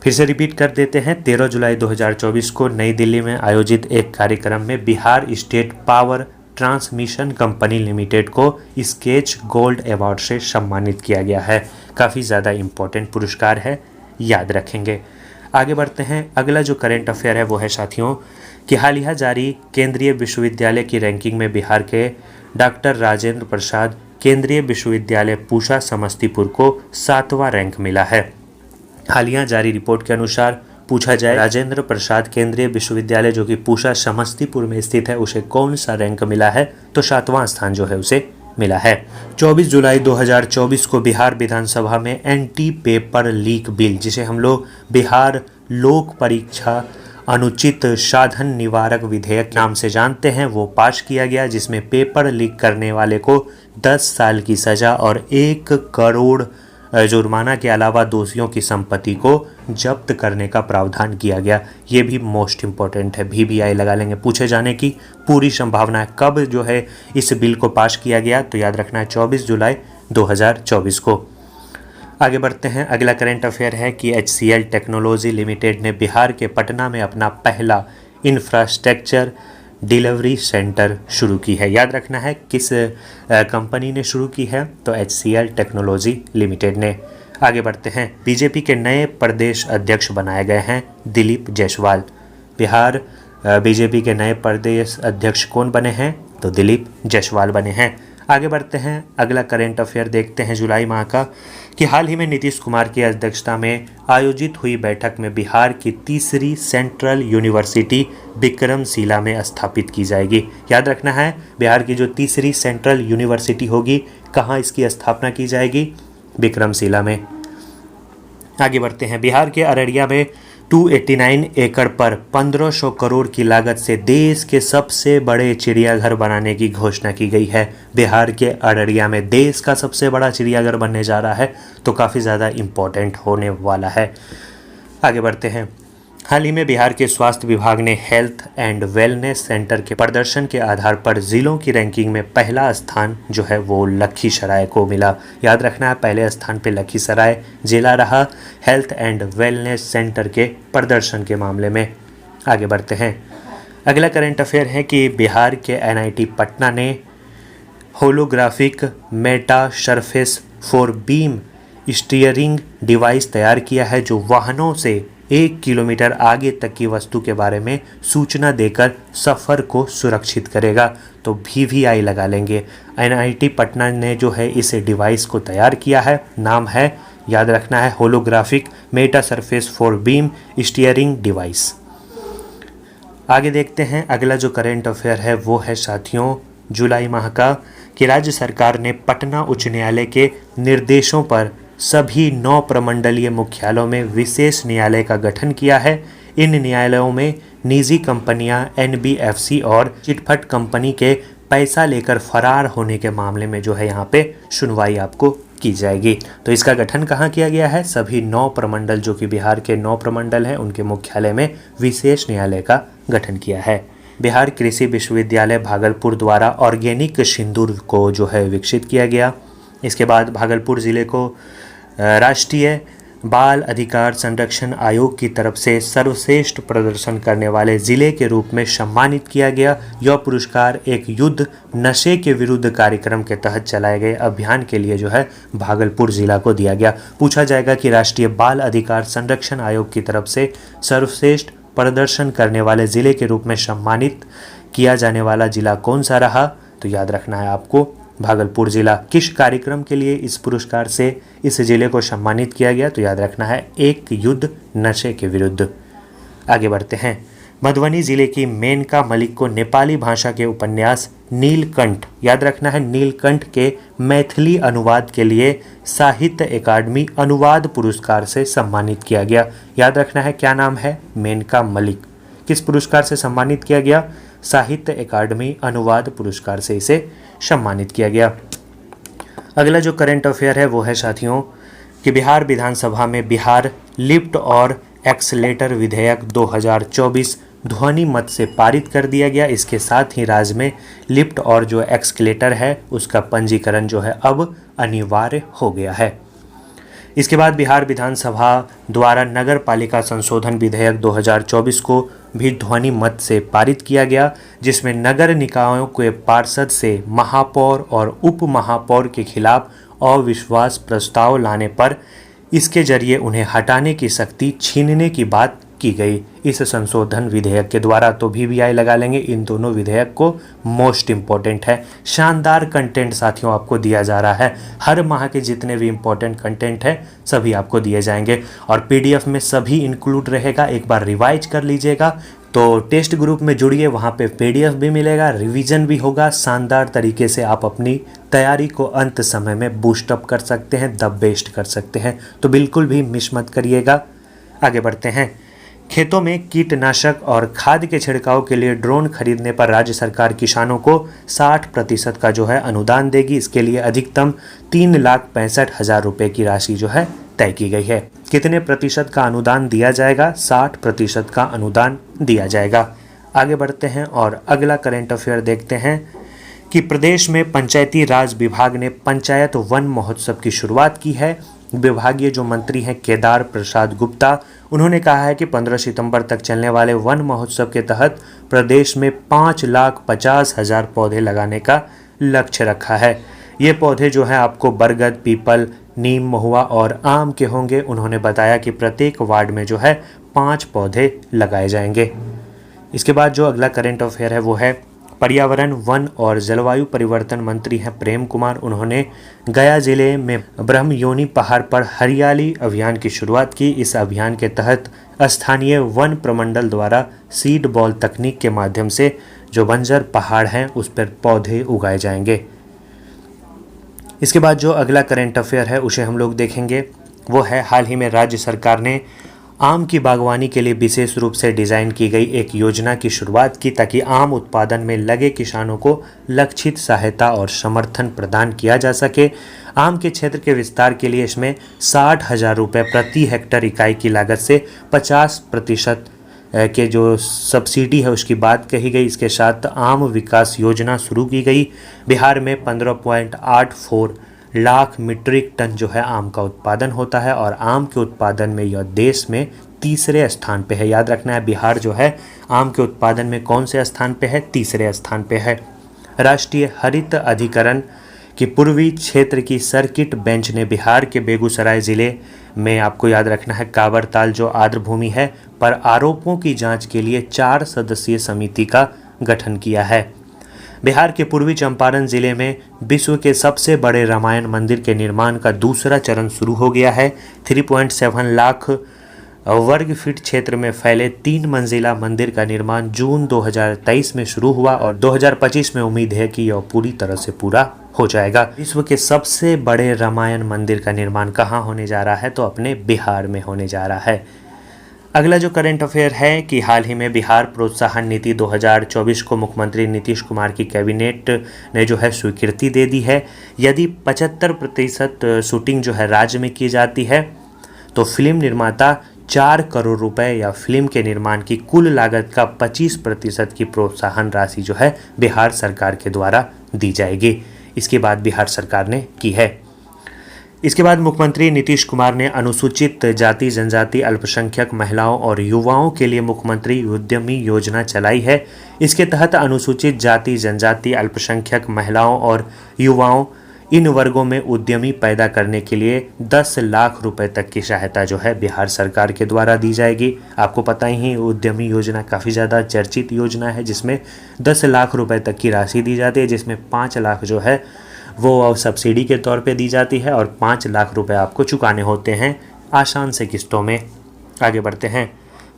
फिर से रिपीट कर देते हैं। 13 जुलाई 2024 को नई दिल्ली में आयोजित एक कार्यक्रम में Bihar state power transmission company limited को स्केच गोल्ड अवार्ड से सम्मानित किया गया है। काफ़ी ज़्यादा इम्पोर्टेंट पुरस्कार है, याद रखेंगे। आगे बढ़ते हैं। अगला जो करंट अफेयर है वो है साथियों कि हालिया जारी केंद्रीय विश्वविद्यालय की रैंकिंग में बिहार के डॉक्टर राजेंद्र प्रसाद केंद्रीय विश्वविद्यालय पूसा समस्तीपुर को 7वां रैंक मिला है। हालिया जारी रिपोर्ट के अनुसार पूछा जाए राजेंद्र प्रसाद केंद्रीय विश्वविद्यालय जो कि पूसा समस्तीपुर में स्थित है उसे कौन सा रैंक मिला है, तो 7वां स्थान जो है उसे मिला है। 24 जुलाई 2024 को बिहार विधानसभा में एंटी पेपर लीक बिल, जिसे हम लोग बिहार लोक परीक्षा अनुचित साधन निवारक विधेयक नाम से जानते हैं, वो पास किया गया, जिसमें पेपर लीक करने वाले को 10 साल की सज़ा और 1 करोड़ जुर्माना के अलावा दोषियों की संपत्ति को जब्त करने का प्रावधान किया गया। ये भी मोस्ट इम्पॉर्टेंट है, VVI लगा लेंगे। पूछे जाने की पूरी संभावना है। कब जो है इस बिल को पास किया गया, तो याद रखना है 24 जुलाई 2024 को। आगे बढ़ते हैं। अगला करंट अफेयर है कि HCL टेक्नोलॉजी लिमिटेड ने बिहार के पटना में अपना पहला इंफ्रास्ट्रक्चर डिलीवरी सेंटर शुरू की है। याद रखना है किस कंपनी ने शुरू की है, तो HCL टेक्नोलॉजी लिमिटेड ने। आगे बढ़ते हैं। बीजेपी के नए प्रदेश अध्यक्ष बनाए गए हैं दिलीप जायसवाल। बिहार बीजेपी के नए प्रदेश अध्यक्ष कौन बने हैं, तो दिलीप जायसवाल बने हैं। आगे बढ़ते हैं। अगला करंट अफेयर देखते हैं जुलाई माह का कि हाल ही में नीतीश कुमार की अध्यक्षता में आयोजित हुई बैठक में बिहार की तीसरी सेंट्रल यूनिवर्सिटी विक्रमशिला में स्थापित की जाएगी। याद रखना है, बिहार की जो तीसरी सेंट्रल यूनिवर्सिटी होगी, कहाँ इसकी स्थापना की जाएगी? विक्रमशिला में। आगे बढ़ते हैं। बिहार के अररिया में 289 एकड़ पर 1500 करोड़ की लागत से देश के सबसे बड़े चिड़ियाघर बनाने की घोषणा की गई है। बिहार के अररिया में देश का सबसे बड़ा चिड़ियाघर बनने जा रहा है, तो काफ़ी ज़्यादा इम्पोर्टेंट होने वाला है। आगे बढ़ते हैं। हाल ही में बिहार के स्वास्थ्य विभाग ने हेल्थ एंड वेलनेस सेंटर के प्रदर्शन के आधार पर जिलों की रैंकिंग में पहला स्थान जो है वो लखीसराय को मिला। याद रखना है, पहले स्थान पे लखीसराय जिला रहा हेल्थ एंड वेलनेस सेंटर के प्रदर्शन के मामले में। आगे बढ़ते हैं। अगला करंट अफेयर है कि बिहार के NIT पटना ने holographic Meta surface for beam steering device तैयार किया है, जो वाहनों से 1 किलोमीटर आगे तक की वस्तु के बारे में सूचना देकर सफ़र को सुरक्षित करेगा, तो VVI लगा लेंगे। NIT पटना ने जो है इस डिवाइस को तैयार किया है, नाम है, याद रखना है, holographic Meta surface for beam steering device. आगे देखते हैं। अगला जो करंट अफेयर है वो है साथियों जुलाई माह का कि राज्य सरकार ने पटना उच्च न्यायालय के निर्देशों पर सभी 9 प्रमंडलीय मुख्यालयों में विशेष न्यायालय का गठन किया है। इन न्यायालयों में निजी कंपनियां, NBFC और चिटफंड कंपनी के पैसा लेकर फरार होने के मामले में जो है यहाँ पे सुनवाई आपको की जाएगी। तो इसका गठन कहाँ किया गया है? सभी 9 प्रमंडल, जो कि बिहार के 9 प्रमंडल हैं, उनके मुख्यालय में विशेष न्यायालय का गठन किया है। बिहार कृषि विश्वविद्यालय भागलपुर द्वारा ऑर्गेनिक सिंदूर को जो है विकसित किया गया। इसके बाद भागलपुर ज़िले को राष्ट्रीय बाल अधिकार संरक्षण आयोग की तरफ से सर्वश्रेष्ठ प्रदर्शन करने वाले ज़िले के रूप में सम्मानित किया गया। यह पुरस्कार एक युद्ध नशे के विरुद्ध कार्यक्रम के तहत चलाए गए अभियान के लिए जो है भागलपुर ज़िला को दिया गया। पूछा जाएगा कि राष्ट्रीय बाल अधिकार संरक्षण आयोग की तरफ से सर्वश्रेष्ठ प्रदर्शन करने वाले जिले के रूप में सम्मानित किया जाने वाला जिला कौन सा रहा? तो याद रखना है आपको भागलपुर जिला। किस कार्यक्रम के लिए इस पुरस्कार से इस जिले को सम्मानित किया गया? तो याद रखना है एक युद्ध नशे के विरुद्ध। आगे बढ़ते हैं। मधुबनी जिले की मेनका मलिक को नेपाली भाषा के उपन्यास नीलकंठ, याद रखना है नीलकंठ के मैथिली अनुवाद के लिए साहित्य अकादमी अनुवाद पुरस्कार से सम्मानित किया गया। याद रखना है क्या नाम है? मेनका मलिक। किस पुरस्कार से सम्मानित किया गया? साहित्य अकादमी अनुवाद पुरस्कार से इसे सम्मानित किया गया। अगला जो करंट अफेयर है वो है साथियों कि बिहार विधानसभा में बिहार लिफ्ट और एक्सलेटर विधेयक 2024 ध्वनि मत से पारित कर दिया गया। इसके साथ ही राज्य में लिफ्ट और जो एक्सलेटर है उसका पंजीकरण जो है अब अनिवार्य हो गया है। इसके बाद बिहार विधानसभा द्वारा नगर पालिका संशोधन विधेयक 2024 को भी ध्वनि मत से पारित किया गया, जिसमें नगर निकायों के पार्षद से महापौर और उप महापौर के खिलाफ अविश्वास प्रस्ताव लाने पर इसके जरिए उन्हें हटाने की शक्ति छीनने की बात की गई इस संशोधन विधेयक के द्वारा। तो VVI लगा लेंगे इन दोनों विधेयक को, मोस्ट इम्पोर्टेंट है। शानदार कंटेंट साथियों आपको दिया जा रहा है। हर माह के जितने भी इम्पोर्टेंट कंटेंट है सभी आपको दिए जाएंगे और PDF में सभी इंक्लूड रहेगा। एक बार रिवाइज कर लीजिएगा। तो टेस्ट ग्रुप में जुड़िए, वहाँ पे PDF भी मिलेगा, रिवीजन भी होगा। शानदार तरीके से आप अपनी तैयारी को अंत समय में बूस्टअप कर सकते हैं, द बेस्ट कर सकते हैं। तो बिल्कुल भी मिस मत करिएगा। आगे बढ़ते हैं। खेतों में कीटनाशक और खाद के छिड़काव के लिए ड्रोन खरीदने पर राज्य सरकार किसानों को 60% का जो है अनुदान देगी। इसके लिए अधिकतम 3,65,000 रुपये की राशि जो है तय की गई है। कितने प्रतिशत का अनुदान दिया जाएगा? 60% का अनुदान दिया जाएगा। आगे बढ़ते हैं और अगला करंट अफेयर देखते हैं कि प्रदेश में पंचायती राज विभाग ने पंचायत वन महोत्सव की शुरुआत की है। विभागीय जो मंत्री हैं केदार प्रसाद गुप्ता, उन्होंने कहा है कि 15 सितंबर तक चलने वाले वन महोत्सव के तहत प्रदेश में 5,50,000 पौधे लगाने का लक्ष्य रखा है। ये पौधे जो हैं आपको बरगद, पीपल, नीम, महुआ और आम के होंगे। उन्होंने बताया कि प्रत्येक वार्ड में जो है 5 पौधे लगाए जाएंगे। इसके बाद जो अगला करंट अफेयर है वो है पर्यावरण, वन और जलवायु परिवर्तन मंत्री हैं प्रेम कुमार। उन्होंने गया जिले में ब्रह्मयोनी पहाड़ पर हरियाली अभियान की शुरुआत की। इस अभियान के तहत स्थानीय वन प्रमंडल द्वारा सीड बॉल तकनीक के माध्यम से जो बंजर पहाड़ हैं उस पर पौधे उगाए जाएंगे। इसके बाद जो अगला करंट अफेयर है उसे हम लोग देखेंगे। वो है हाल ही में राज्य सरकार ने आम की बागवानी के लिए विशेष रूप से डिज़ाइन की गई एक योजना की शुरुआत की ताकि आम उत्पादन में लगे किसानों को लक्षित सहायता और समर्थन प्रदान किया जा सके। आम के क्षेत्र के विस्तार के लिए इसमें 60,000 रुपये प्रति हेक्टेयर इकाई की लागत से 50% के जो सब्सिडी है उसकी बात कही गई। इसके साथ आम विकास योजना शुरू की गई। बिहार में 15.84 लाख मीट्रिक टन जो है आम का उत्पादन होता है और आम के उत्पादन में यह देश में तीसरे स्थान पे है। याद रखना है बिहार जो है आम के उत्पादन में कौन से स्थान पे है? तीसरे स्थान पे है। राष्ट्रीय हरित अधिकरण की पूर्वी क्षेत्र की सर्किट बेंच ने बिहार के बेगूसराय जिले में आपको याद रखना है कावरताल जो आर्द्र भूमि है पर आरोपों की जांच के लिए 4 सदस्यीय समिति का गठन किया है। बिहार के पूर्वी चंपारण जिले में विश्व के सबसे बड़े रामायण मंदिर के निर्माण का दूसरा चरण शुरू हो गया है। 3.7 लाख वर्ग फीट क्षेत्र में फैले 3 मंजिला मंदिर का निर्माण जून 2023 में शुरू हुआ और 2025 में उम्मीद है कि यह पूरी तरह से पूरा हो जाएगा। विश्व के सबसे बड़े रामायण मंदिर का निर्माण कहाँ होने जा रहा है? तो अपने बिहार में होने जा रहा है। अगला जो करंट अफेयर है कि हाल ही में बिहार प्रोत्साहन नीति 2024 को मुख्यमंत्री नीतीश कुमार की कैबिनेट ने जो है स्वीकृति दे दी है। यदि 75% शूटिंग जो है राज्य में की जाती है तो फिल्म निर्माता 4 करोड़ रुपए या फिल्म के निर्माण की कुल लागत का 25% की प्रोत्साहन राशि जो है बिहार सरकार के द्वारा दी जाएगी। इसकी बात बिहार सरकार ने की है। इसके बाद मुख्यमंत्री नीतीश कुमार ने अनुसूचित जाति जनजाति अल्पसंख्यक महिलाओं और युवाओं के लिए मुख्यमंत्री उद्यमी योजना चलाई है। इसके तहत अनुसूचित जाति जनजाति अल्पसंख्यक महिलाओं और युवाओं इन वर्गों में उद्यमी पैदा करने के लिए 10 लाख रुपए तक की सहायता जो है बिहार सरकार के द्वारा दी जाएगी। आपको पता ही उद्यमी योजना काफ़ी ज़्यादा चर्चित योजना है, जिसमें 10 लाख रुपए तक की राशि दी जाती है, जिसमें 5 लाख जो है वो सब्सिडी के तौर पे दी जाती है और 5 लाख रुपए आपको चुकाने होते हैं आसान से किस्तों में। आगे बढ़ते हैं।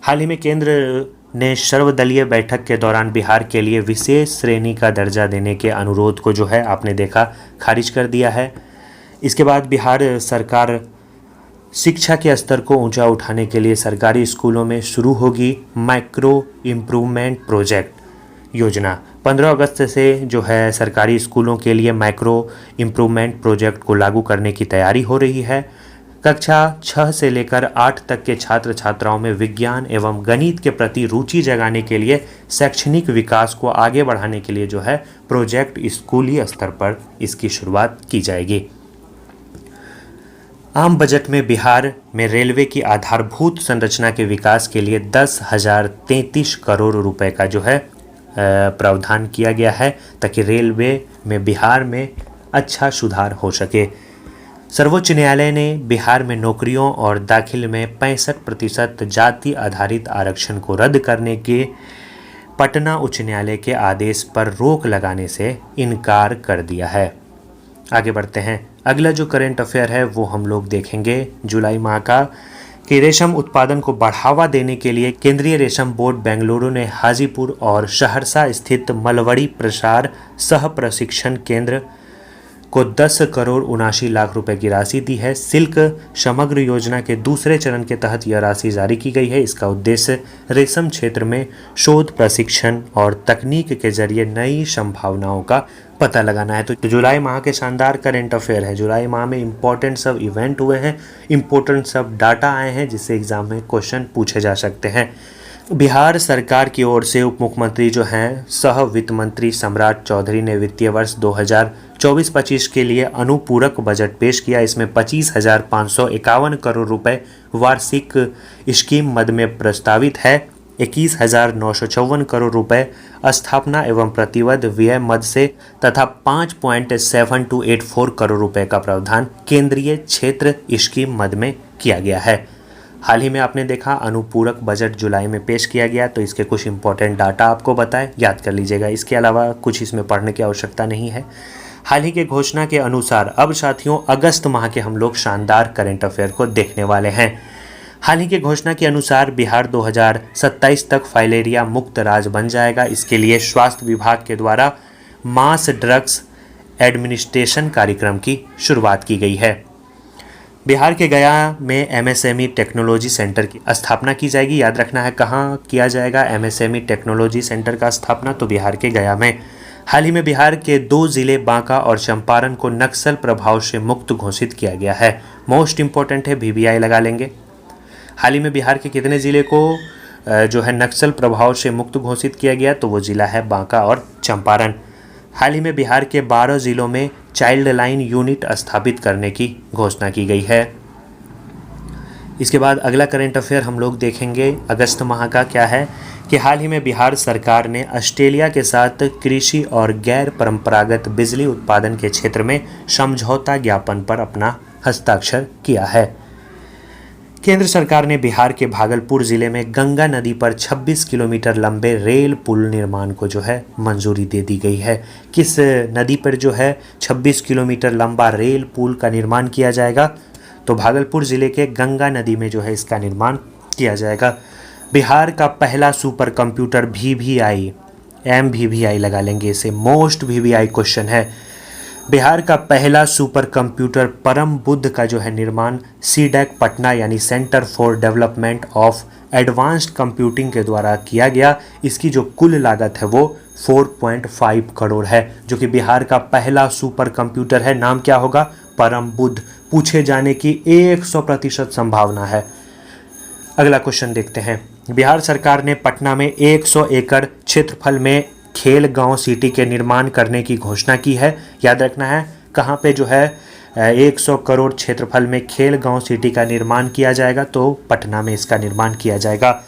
हाल ही में केंद्र ने सर्वदलीय बैठक के दौरान बिहार के लिए विशेष श्रेणी का दर्जा देने के अनुरोध को जो है आपने देखा खारिज कर दिया है। इसके बाद बिहार सरकार शिक्षा के स्तर को ऊंचा उठाने के लिए सरकारी स्कूलों में शुरू होगी माइक्रो इम्प्रूवमेंट प्रोजेक्ट योजना। 15 अगस्त से जो है सरकारी स्कूलों के लिए माइक्रो इम्प्रूवमेंट प्रोजेक्ट को लागू करने की तैयारी हो रही है। कक्षा 6 से लेकर 8 तक के छात्र छात्राओं में विज्ञान एवं गणित के प्रति रुचि जगाने के लिए शैक्षणिक विकास को आगे बढ़ाने के लिए जो है प्रोजेक्ट स्कूली स्तर पर इसकी शुरुआत की जाएगी। आम बजट में बिहार में रेलवे की आधारभूत संरचना के विकास के लिए 10,033 करोड़ रुपए का जो है प्रावधान किया गया है, ताकि रेलवे में बिहार में अच्छा सुधार हो सके। सर्वोच्च न्यायालय ने बिहार में नौकरियों और दाखिल में 65% जाति आधारित आरक्षण को रद्द करने के पटना उच्च न्यायालय के आदेश पर रोक लगाने से इनकार कर दिया है। आगे बढ़ते हैं। अगला जो करंट अफेयर है वो हम लोग देखेंगे जुलाई माह का, कि रेशम उत्पादन को बढ़ावा देने के लिए केंद्रीय रेशम बोर्ड बेंगलुरु ने हाजीपुर और सहरसा स्थित मलवड़ी प्रसार सह प्रशिक्षण केंद्र को 10,79,00,000 रुपए की राशि दी है। सिल्क समग्र योजना के दूसरे चरण के तहत यह राशि जारी की गई है। इसका उद्देश्य रेशम क्षेत्र में शोध, प्रशिक्षण और तकनीक के जरिए नई संभावनाओं का पता लगाना है। तो जुलाई माह के शानदार करंट अफेयर है। जुलाई माह में इंपॉर्टेंट सब इवेंट हुए हैं, इंपॉर्टेंट सब डाटा आए हैं, जिससे एग्जाम में क्वेश्चन पूछे जा सकते हैं। बिहार सरकार की ओर से उप मुख्यमंत्री जो हैं सह वित्त मंत्री सम्राट चौधरी ने वित्तीय वर्ष 2024-25 के लिए अनुपूरक बजट पेश किया। इसमें 25,551 करोड़ रुपए वार्षिक स्कीम मद में प्रस्तावित है। 21,954 करोड़ रुपए स्थापना एवं प्रतिबद्ध व्यय मद से तथा 5.7284 करोड़ रुपए का प्रावधान केंद्रीय क्षेत्र स्कीम मद में किया गया है। हाल ही में आपने देखा अनुपूरक बजट जुलाई में पेश किया गया, तो इसके कुछ इंपॉर्टेंट डाटा आपको बताएं, याद कर लीजिएगा। इसके अलावा कुछ इसमें पढ़ने की आवश्यकता नहीं है। हाल ही के घोषणा के अनुसार अब साथियों अगस्त माह के हम लोग शानदार करंट अफेयर को देखने वाले हैं। हाल ही के घोषणा के अनुसार बिहार 2027 तक फाइलेरिया मुक्त राज्य बन जाएगा। इसके लिए स्वास्थ्य विभाग के द्वारा मास ड्रग्स एडमिनिस्ट्रेशन कार्यक्रम की शुरुआत की गई है। बिहार के गया में एमएसएमई टेक्नोलॉजी सेंटर की स्थापना की जाएगी। याद रखना है कहाँ किया जाएगा एमएसएमई टेक्नोलॉजी सेंटर का स्थापना, तो बिहार के गया में। हाल ही में बिहार के 2 जिले बांका और चंपारण को नक्सल प्रभाव से मुक्त घोषित किया गया है। मोस्ट इंपॉर्टेंट है, VVI लगा लेंगे। हाल ही में बिहार के कितने ज़िले को जो है नक्सल प्रभाव से मुक्त घोषित किया गया, तो वो ज़िला है बांका और चंपारण। हाल ही में बिहार के 12 ज़िलों में चाइल्ड लाइन यूनिट स्थापित करने की घोषणा की गई है। इसके बाद अगला करंट अफेयर हम लोग देखेंगे अगस्त माह का क्या है, कि हाल ही में बिहार सरकार ने ऑस्ट्रेलिया के साथ कृषि और गैर परंपरागत बिजली उत्पादन के क्षेत्र में समझौता ज्ञापन पर अपना हस्ताक्षर किया है। केंद्र सरकार ने बिहार के भागलपुर जिले में गंगा नदी पर 26 किलोमीटर लंबे रेल पुल निर्माण को जो है मंजूरी दे दी गई है। किस नदी पर जो है 26 किलोमीटर लंबा रेल पुल का निर्माण किया जाएगा, तो भागलपुर जिले के गंगा नदी में जो है इसका निर्माण किया जाएगा। बिहार का पहला सुपर कंप्यूटर VVI MVVI लगा लेंगे, इसे मोस्ट VVI क्वेश्चन है। बिहार का पहला सुपर कंप्यूटर परम बुद्ध का जो है निर्माण CDEC पटना यानी centre for development of advanced computing के द्वारा किया गया। इसकी जो कुल लागत है वो 4.5 करोड़ है, जो कि बिहार का पहला सुपर कंप्यूटर है। नाम क्या होगा? परम बुद्ध। पूछे जाने की 100% संभावना है। अगला क्वेश्चन देखते हैं। बिहार सरकार ने पटना में 100 एकड़ क्षेत्रफल में खेल गांव सिटी के निर्माण करने की घोषणा की है। याद रखना है कहाँ पे जो है 100 करोड़ क्षेत्रफल में खेल गांव सिटी का निर्माण किया जाएगा, तो पटना में इसका निर्माण किया जाएगा।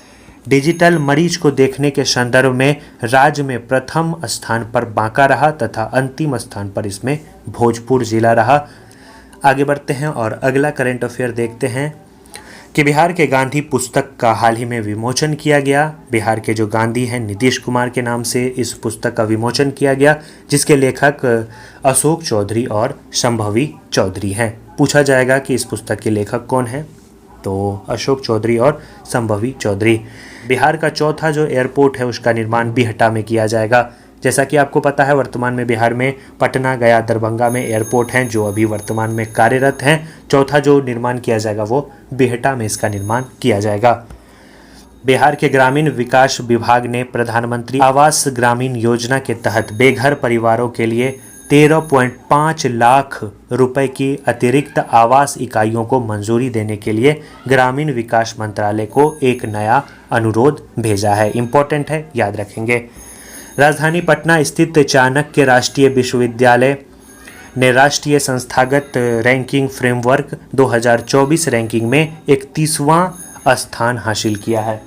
डिजिटल मरीज को देखने के संदर्भ में राज्य में प्रथम स्थान पर बांका रहा तथा अंतिम स्थान पर इसमें भोजपुर जिला रहा। आगे बढ़ते हैं और अगला करंट अफेयर देखते हैं कि बिहार के गांधी पुस्तक का हाल ही में विमोचन किया गया। बिहार के जो गांधी हैं नीतीश कुमार के नाम से इस पुस्तक का विमोचन किया गया, जिसके लेखक अशोक चौधरी और संभवी चौधरी हैं। पूछा जाएगा कि इस पुस्तक के लेखक कौन हैं, तो अशोक चौधरी और संभवी चौधरी। बिहार का चौथा जो एयरपोर्ट है उसका निर्माण बिहटा में किया जाएगा। जैसा कि आपको पता है वर्तमान में बिहार में पटना, गया, दरभंगा में एयरपोर्ट हैं जो अभी वर्तमान में कार्यरत हैं। चौथा जो निर्माण किया जाएगा वो बिहटा में इसका निर्माण किया जाएगा। बिहार के ग्रामीण विकास विभाग ने प्रधानमंत्री आवास ग्रामीण योजना के तहत बेघर परिवारों के लिए 13.5 लाख रुपए की अतिरिक्त आवास इकाइयों को मंजूरी देने के लिए ग्रामीण विकास मंत्रालय को एक नया अनुरोध भेजा है। इम्पोर्टेंट है, याद रखेंगे। राजधानी पटना स्थित चाणक्य राष्ट्रीय विश्वविद्यालय ने राष्ट्रीय संस्थागत रैंकिंग फ्रेमवर्क 2024 रैंकिंग में 31वां स्थान हासिल किया है।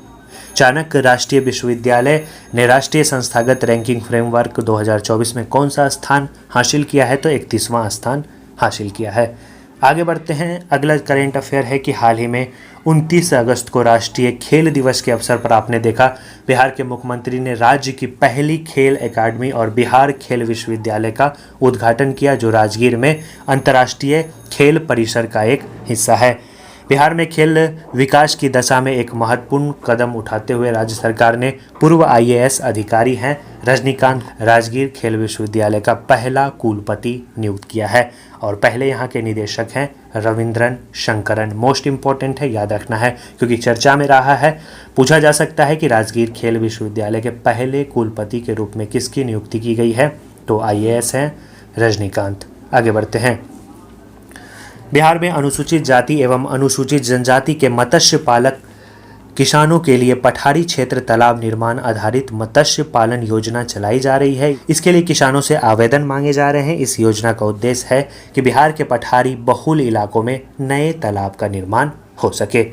चाणक्य राष्ट्रीय विश्वविद्यालय ने राष्ट्रीय संस्थागत रैंकिंग फ्रेमवर्क 2024 में कौन सा स्थान हासिल किया है, तो 31वां स्थान हासिल किया है। आगे बढ़ते हैं। अगला करेंट अफेयर है कि हाल ही में 29 अगस्त को राष्ट्रीय खेल दिवस के अवसर पर आपने देखा बिहार के मुख्यमंत्री ने राज्य की पहली खेल एकेडमी और बिहार खेल विश्वविद्यालय का उद्घाटन किया, जो राजगीर में अंतर्राष्ट्रीय खेल परिसर का एक हिस्सा है। बिहार में खेल विकास की दशा में एक महत्वपूर्ण कदम उठाते हुए राज्य सरकार ने पूर्व IAS अधिकारी हैं रजनीकांत राजगीर खेल विश्वविद्यालय का पहला कुलपति नियुक्त किया है और पहले यहाँ के निदेशक हैं रविंद्रन शंकरन। मोस्ट इम्पॉर्टेंट है, याद रखना है क्योंकि चर्चा में रहा है। पूछा जा सकता है कि राजगीर खेल विश्वविद्यालय के पहले कुलपति के रूप में किसकी नियुक्ति की गई है, तो IAS हैं रजनीकांत। आगे बढ़ते हैं। बिहार में अनुसूचित जाति एवं अनुसूचित जनजाति के मत्स्य पालक किसानों के लिए पठारी क्षेत्र तालाब निर्माण आधारित मत्स्य पालन योजना चलाई जा रही है। इसके लिए किसानों से आवेदन मांगे जा रहे हैं। इस योजना का उद्देश्य है कि बिहार के पठारी बहुल इलाकों में नए तालाब का निर्माण हो सके।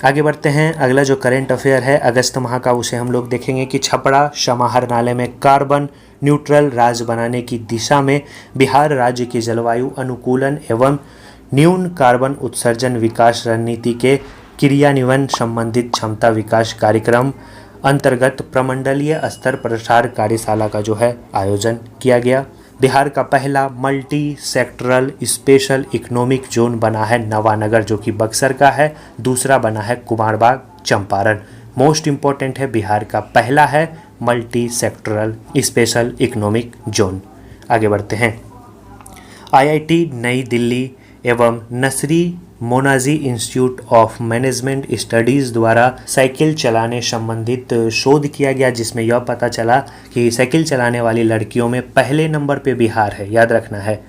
आगे बढ़ते हैं। अगला जो करंट अफेयर है अगस्त माह का, उसे हम लोग देखेंगे कि छपरा समाहरणालय में कार्बन न्यूट्रल राज्य बनाने की दिशा में बिहार राज्य की जलवायु अनुकूलन एवं न्यून कार्बन उत्सर्जन विकास रणनीति के क्रियान्वयन संबंधित क्षमता विकास कार्यक्रम अंतर्गत प्रमंडलीय स्तर प्रसार कार्यशाला का जो है आयोजन किया गया। बिहार का पहला multi sectoral special economic zone बना है नवानगर, जो कि बक्सर का है। दूसरा बना है कुमारबाग चंपारण। मोस्ट इम्पोर्टेंट है, बिहार का पहला है multi sectoral special economic zone. आगे बढ़ते हैं। IIT नई दिल्ली एवं नसरी मोनाजी इंस्टीट्यूट ऑफ मैनेजमेंट स्टडीज़ द्वारा साइकिल चलाने संबंधित शोध किया गया, जिसमें यह पता चला कि साइकिल चलाने वाली लड़कियों में पहले नंबर पे बिहार है, याद रखना है।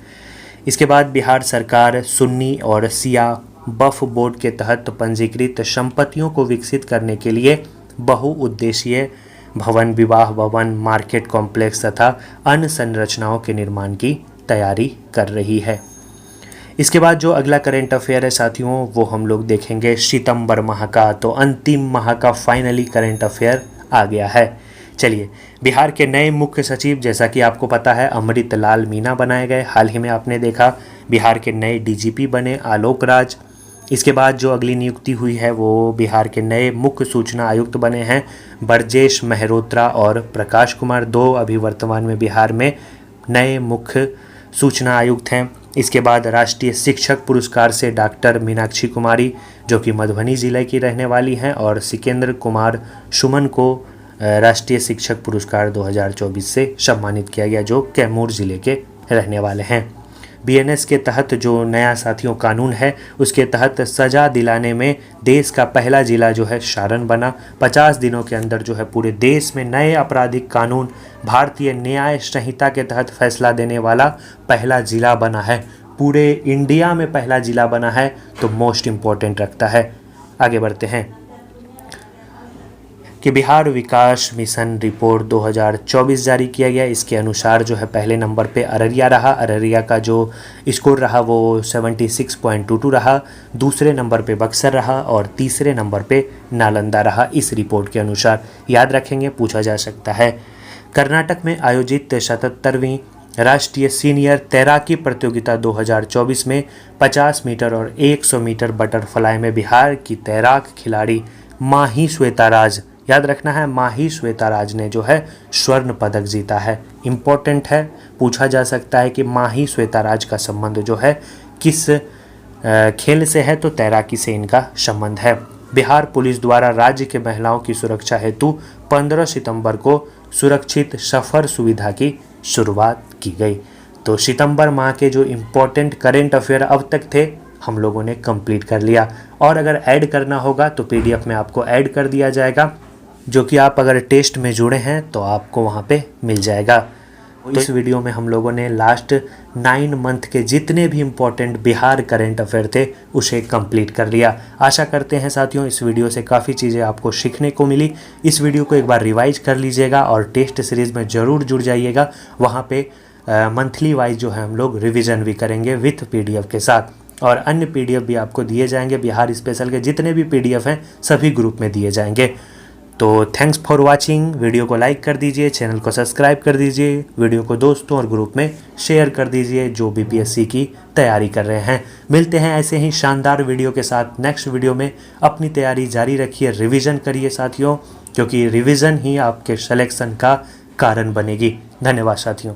इसके बाद बिहार सरकार सुन्नी और सिया वक्फ बोर्ड के तहत पंजीकृत संपत्तियों को विकसित करने के लिए बहुउद्देशीय भवन, विवाह भवन, मार्केट कॉम्प्लेक्स तथा अन्य संरचनाओं के निर्माण की तैयारी कर रही है। इसके बाद जो अगला करंट अफेयर है साथियों, वो हम लोग देखेंगे सितंबर माह का। तो अंतिम माह का फाइनली करंट अफेयर आ गया है। चलिए, बिहार के नए मुख्य सचिव, जैसा कि आपको पता है, अमृत लाल मीणा बनाए गए। हाल ही में आपने देखा बिहार के नए DGP बने आलोक राज। इसके बाद जो अगली नियुक्ति हुई है वो बिहार के नए मुख्य सूचना आयुक्त बने हैं ब्रजेश मेहरोत्रा और प्रकाश कुमार। 2 अभी वर्तमान में बिहार में नए मुख्य सूचना आयुक्त हैं। इसके बाद राष्ट्रीय शिक्षक पुरस्कार से डॉक्टर मीनाक्षी कुमारी, जो कि मधुबनी जिले की रहने वाली हैं, और सिकेंद्र कुमार सुमन को राष्ट्रीय शिक्षक पुरस्कार 2024 से सम्मानित किया गया, जो कैमूर जिले के रहने वाले हैं। BNS के तहत जो नया साथियों कानून है, उसके तहत सजा दिलाने में देश का पहला जिला जो है सारण बना। 50 दिनों के अंदर जो है पूरे देश में नए आपराधिक कानून भारतीय न्याय संहिता के तहत फैसला देने वाला पहला जिला बना है। पूरे इंडिया में पहला जिला बना है, तो मोस्ट इम्पोर्टेंट रखता है। आगे बढ़ते हैं। कि बिहार विकास मिशन रिपोर्ट 2024 जारी किया गया। इसके अनुसार जो है पहले नंबर पे अररिया रहा। अररिया का जो स्कोर रहा वो 76.22 रहा। दूसरे नंबर पे बक्सर रहा और तीसरे नंबर पे नालंदा रहा। इस रिपोर्ट के अनुसार याद रखेंगे, पूछा जा सकता है। कर्नाटक में आयोजित 77वीं राष्ट्रीय सीनियर तैराकी प्रतियोगिता 2024 में 50 मीटर और 100 मीटर बटरफ्लाई में बिहार की तैराक खिलाड़ी माही श्वेताराज, याद रखना है माही श्वेताराज ने जो है स्वर्ण पदक जीता है। इम्पोर्टेंट है, पूछा जा सकता है कि माही श्वेताराज का संबंध जो है किस खेल से है, तो तैराकी से इनका संबंध है। बिहार पुलिस द्वारा राज्य के महिलाओं की सुरक्षा हेतु 15 सितंबर को सुरक्षित सफ़र सुविधा की शुरुआत की गई। तो सितंबर माह के जो इम्पोर्टेंट करेंट अफेयर अब तक थे हम लोगों ने कंप्लीट कर लिया। और अगर ऐड करना होगा तो पीडीएफ में आपको ऐड कर दिया जाएगा, जो कि आप अगर टेस्ट में जुड़े हैं तो आपको वहाँ पे मिल जाएगा। तो इस वीडियो में हम लोगों ने लास्ट 9 मंथ के जितने भी इम्पोर्टेंट बिहार करेंट अफेयर थे उसे कंप्लीट कर लिया। आशा करते हैं साथियों इस वीडियो से काफ़ी चीज़ें आपको सीखने को मिली। इस वीडियो को एक बार रिवाइज कर लीजिएगा और टेस्ट सीरीज़ में ज़रूर जुड़ जाइएगा। वहाँ पे मंथली वाइज जो है हम लोग रिविज़न भी करेंगे विथ पीडीएफ के साथ, और अन्य पीडीएफ भी आपको दिए जाएंगे। बिहार स्पेशल के जितने भी पीडीएफ हैं सभी ग्रुप में दिए जाएंगे। तो थैंक्स फॉर वाचिंग। वीडियो को लाइक कर दीजिए, चैनल को सब्सक्राइब कर दीजिए, वीडियो को दोस्तों और ग्रुप में शेयर कर दीजिए जो बीपीएससी की तैयारी कर रहे हैं। मिलते हैं ऐसे ही शानदार वीडियो के साथ नेक्स्ट वीडियो में। अपनी तैयारी जारी रखिए, रिवीजन करिए साथियों, क्योंकि रिवीजन ही आपके सिलेक्शन का कारण बनेगी। धन्यवाद साथियों।